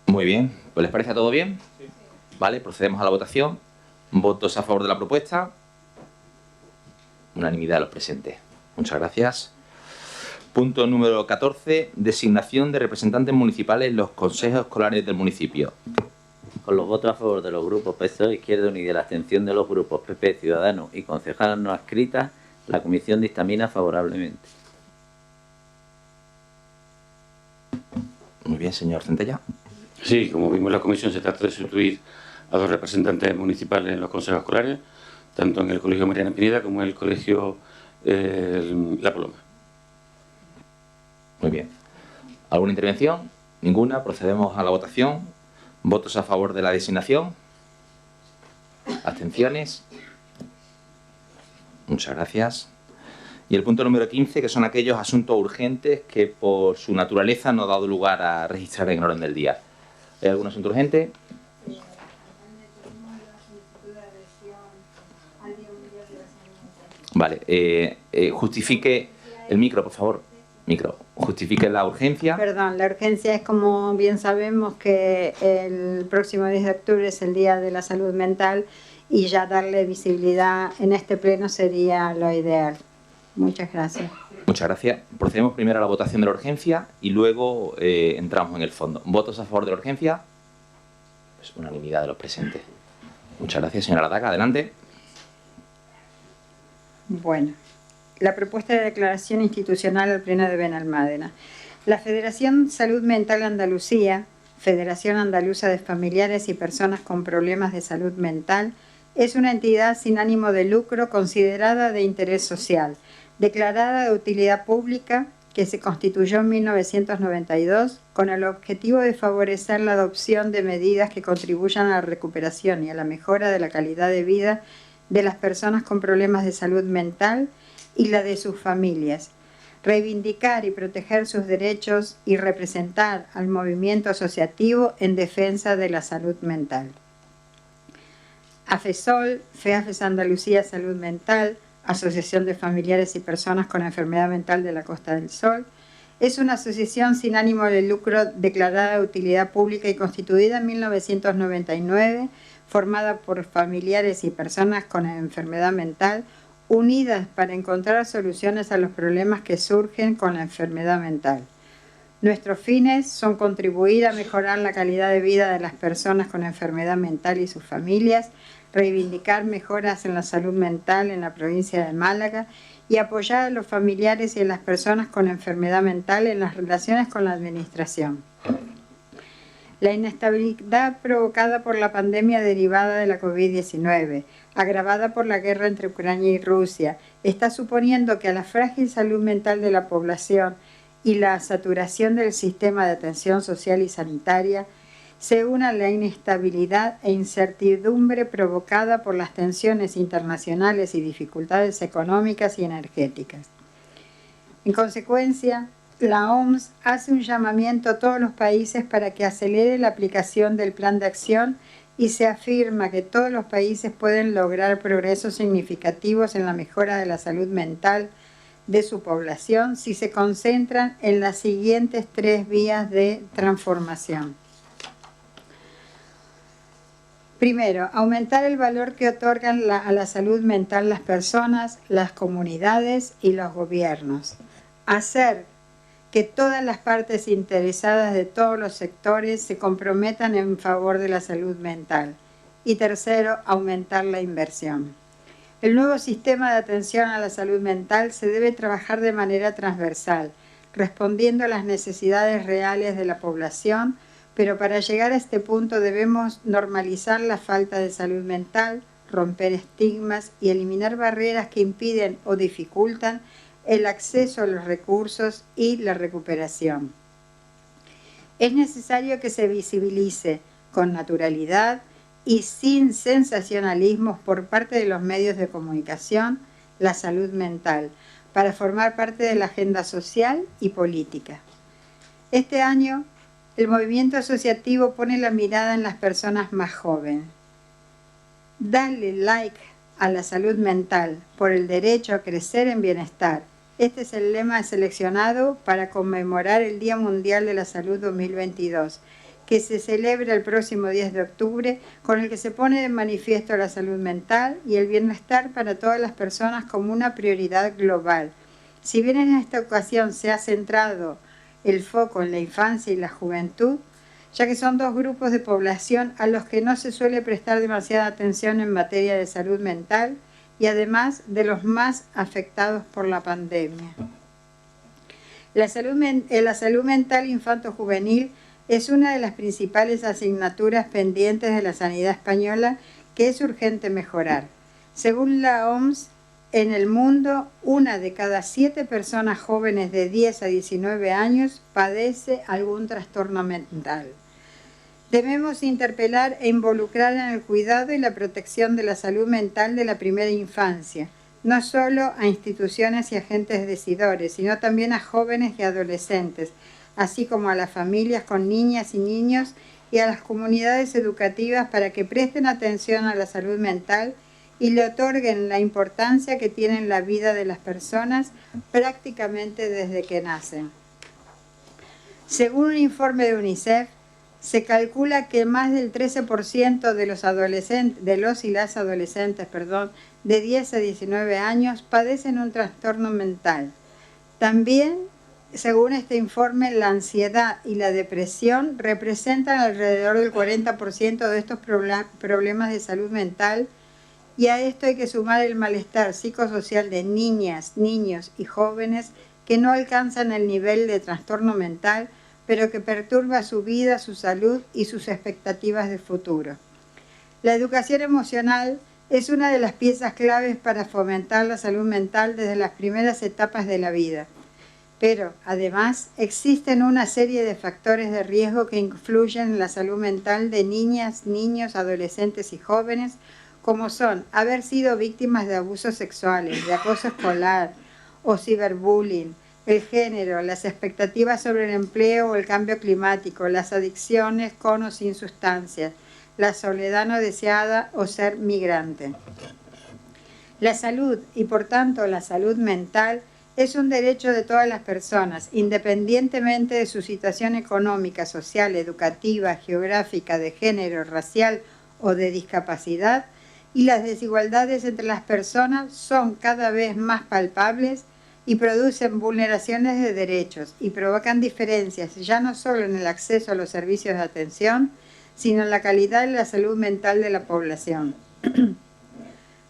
Muy bien, pues ¿les parece todo bien? Sí. Vale, procedemos a la votación. ¿Votos a favor de la propuesta? Unanimidad de los presentes. Muchas gracias. Punto número 14. Designación de representantes municipales en los consejos escolares del municipio.
Con los votos a favor de los grupos PSOE, Izquierda Unida y la abstención de los grupos PP, Ciudadanos y concejalas no adscritas, la comisión dictamina favorablemente.
Muy bien, señor Centella.
Sí, como vimos en la comisión, se trata de sustituir a 2 representantes municipales en los consejos escolares, tanto en el Colegio Mariana Pineda como en el Colegio La Paloma.
Muy bien. ¿Alguna intervención? Ninguna. Procedemos a la votación. ¿Votos a favor de la designación? ¿Abstenciones? Muchas gracias. Y el punto número 15, que son aquellos asuntos urgentes que por su naturaleza no ha dado lugar a registrar en orden del día. ¿Hay algún asunto urgente? Vale, justifique el micro, por favor. Micro. Justifique la urgencia.
Perdón, la urgencia es, como bien sabemos, que el próximo 10 de octubre es el Día de la Salud Mental y ya darle visibilidad en este pleno sería lo ideal. Muchas gracias.
Muchas gracias. Procedemos primero a la votación de la urgencia y luego entramos en el fondo. ¿Votos a favor de la urgencia? Pues unanimidad de los presentes. Muchas gracias, señora Lataca. Adelante.
Bueno, la propuesta de declaración institucional al Pleno de Benalmádena. La Federación Salud Mental Andalucía, Federación Andaluza de Familiares y Personas con Problemas de Salud Mental, es una entidad sin ánimo de lucro considerada de interés social, declarada de utilidad pública, que se constituyó en 1992 con el objetivo de favorecer la adopción de medidas que contribuyan a la recuperación y a la mejora de la calidad de vida de las personas con problemas de salud mental y la de sus familias, reivindicar y proteger sus derechos y representar al movimiento asociativo en defensa de la salud mental. AFESOL, FEAFES Andalucía Salud Mental, Asociación de Familiares y Personas con Enfermedad Mental de la Costa del Sol, es una asociación sin ánimo de lucro declarada de utilidad pública y constituida en 1999, formada por familiares y personas con enfermedad mental, unidas para encontrar soluciones a los problemas que surgen con la enfermedad mental. Nuestros fines son contribuir a mejorar la calidad de vida de las personas con enfermedad mental y sus familias, reivindicar mejoras en la salud mental en la provincia de Málaga y apoyar a los familiares y a las personas con enfermedad mental en las relaciones con la administración. La inestabilidad provocada por la pandemia derivada de la COVID-19, agravada por la guerra entre Ucrania y Rusia, está suponiendo que a la frágil salud mental de la población y la saturación del sistema de atención social y sanitaria se una la inestabilidad e incertidumbre provocada por las tensiones internacionales y dificultades económicas y energéticas. En consecuencia, la OMS hace un llamamiento a todos los países para que acelere la aplicación del plan de acción y se afirma que todos los países pueden lograr progresos significativos en la mejora de la salud mental de su población si se concentran en las siguientes 3 vías de transformación. Primero, aumentar el valor que otorgan a la salud mental las personas, las comunidades y los gobiernos. Hacer que todas las partes interesadas de todos los sectores se comprometan en favor de la salud mental. Y tercero, aumentar la inversión. El nuevo sistema de atención a la salud mental se debe trabajar de manera transversal, respondiendo a las necesidades reales de la población, pero para llegar a este punto debemos normalizar la falta de salud mental, romper estigmas y eliminar barreras que impiden o dificultan el acceso a los recursos y la recuperación. Es necesario que se visibilice con naturalidad y sin sensacionalismos por parte de los medios de comunicación la salud mental, para formar parte de la agenda social y política. Este año, el movimiento asociativo pone la mirada en las personas más jóvenes. Dale like a la salud mental por el derecho a crecer en bienestar. Este es el lema seleccionado para conmemorar el Día Mundial de la Salud 2022, que se celebra el próximo 10 de octubre, con el que se pone de manifiesto la salud mental y el bienestar para todas las personas como una prioridad global. Si bien en esta ocasión se ha centrado el foco en la infancia y la juventud, ya que son 2 grupos de población a los que no se suele prestar demasiada atención en materia de salud mental y además de los más afectados por la pandemia. La salud mental infanto-juvenil es una de las principales asignaturas pendientes de la sanidad española que es urgente mejorar. Según la OMS, en el mundo, 1 de cada 7 personas jóvenes de 10 a 19 años padece algún trastorno mental. Debemos interpelar e involucrar en el cuidado y la protección de la salud mental de la primera infancia, no solo a instituciones y agentes decidores, sino también a jóvenes y adolescentes, así como a las familias con niñas y niños y a las comunidades educativas para que presten atención a la salud mental y le otorguen la importancia que tiene en la vida de las personas prácticamente desde que nacen. Según un informe de UNICEF, se calcula que más del 13% de los y las adolescentes de 10 a 19 años padecen un trastorno mental. También, según este informe, la ansiedad y la depresión representan alrededor del 40% de estos problemas de salud mental, y a esto hay que sumar el malestar psicosocial de niñas, niños y jóvenes que no alcanzan el nivel de trastorno mental, pero que perturba su vida, su salud y sus expectativas de futuro. La educación emocional es una de las piezas claves para fomentar la salud mental desde las primeras etapas de la vida. Pero, además, existen una serie de factores de riesgo que influyen en la salud mental de niñas, niños, adolescentes y jóvenes, como son haber sido víctimas de abusos sexuales, de acoso escolar o ciberbullying, el género, las expectativas sobre el empleo o el cambio climático, las adicciones con o sin sustancias, la soledad no deseada o ser migrante. La salud y por tanto la salud mental es un derecho de todas las personas, independientemente de su situación económica, social, educativa, geográfica, de género, racial o de discapacidad, y las desigualdades entre las personas son cada vez más palpables y producen vulneraciones de derechos y provocan diferencias ya no solo en el acceso a los servicios de atención, sino en la calidad de la salud mental de la población.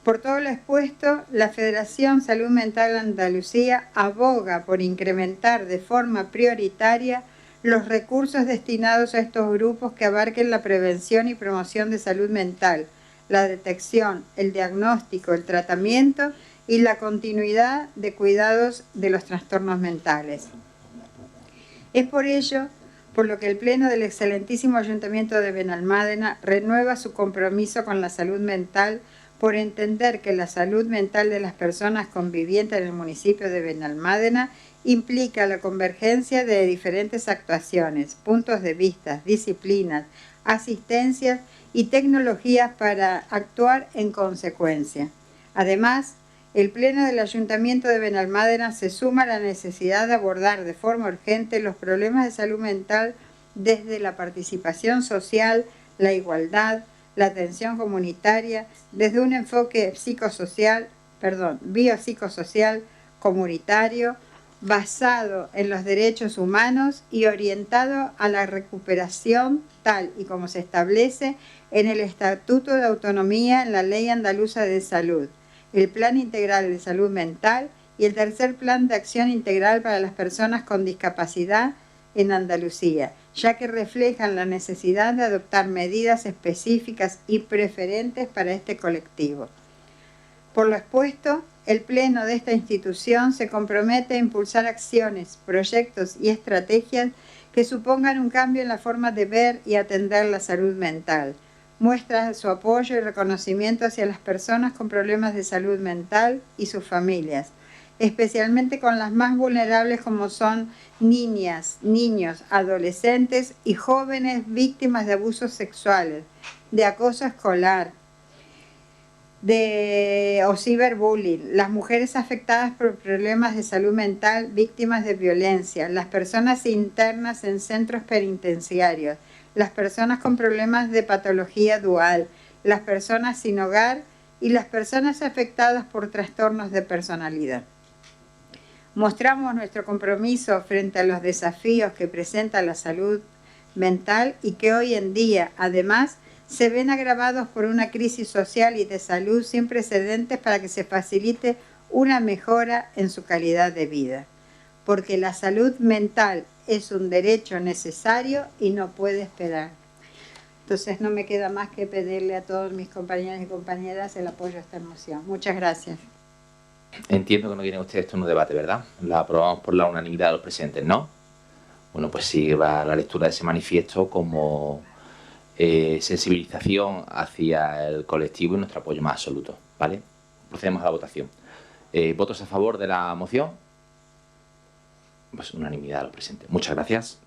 Por todo lo expuesto, la Federación Salud Mental Andalucía aboga por incrementar de forma prioritaria los recursos destinados a estos grupos que abarquen la prevención y promoción de salud mental, la detección, el diagnóstico, el tratamiento y la continuidad de cuidados de los trastornos mentales. Es por ello por lo que el Pleno del excelentísimo Ayuntamiento de Benalmádena renueva su compromiso con la salud mental por entender que la salud mental de las personas convivientes en el municipio de Benalmádena implica la convergencia de diferentes actuaciones, puntos de vista, disciplinas, asistencias y tecnologías para actuar en consecuencia. Además, el Pleno del Ayuntamiento de Benalmádena se suma a la necesidad de abordar de forma urgente los problemas de salud mental desde la participación social, la igualdad, la atención comunitaria, desde un enfoque biopsicosocial comunitario, basado en los derechos humanos y orientado a la recuperación tal y como se establece en el Estatuto de Autonomía en la Ley Andaluza de Salud, el Plan Integral de Salud Mental y el tercer Plan de Acción Integral para las Personas con Discapacidad en Andalucía, ya que reflejan la necesidad de adoptar medidas específicas y preferentes para este colectivo. Por lo expuesto, el Pleno de esta institución se compromete a impulsar acciones, proyectos y estrategias que supongan un cambio en la forma de ver y atender la salud mental. Muestra su apoyo y reconocimiento hacia las personas con problemas de salud mental y sus familias, especialmente con las más vulnerables como son niñas, niños, adolescentes y jóvenes víctimas de abusos sexuales, de acoso escolar, o ciberbullying, las mujeres afectadas por problemas de salud mental, víctimas de violencia, las personas internas en centros penitenciarios, las personas con problemas de patología dual, las personas sin hogar y las personas afectadas por trastornos de personalidad. Mostramos nuestro compromiso frente a los desafíos que presenta la salud mental y que hoy en día, además, se ven agravados por una crisis social y de salud sin precedentes para que se facilite una mejora en su calidad de vida. Porque la salud mental es un derecho necesario y no puede esperar. Entonces no me queda más que pedirle a todos mis compañeros y compañeras el apoyo a esta moción. Muchas gracias.
Entiendo que no quieren ustedes esto en un debate, ¿verdad? La aprobamos por la unanimidad de los presentes, ¿no? Bueno, pues sí, va la lectura de ese manifiesto como sensibilización hacia el colectivo y nuestro apoyo más absoluto, ¿vale? Procedemos a la votación. ¿Votos a favor de la moción? Pues unanimidad de los presentes. Muchas gracias.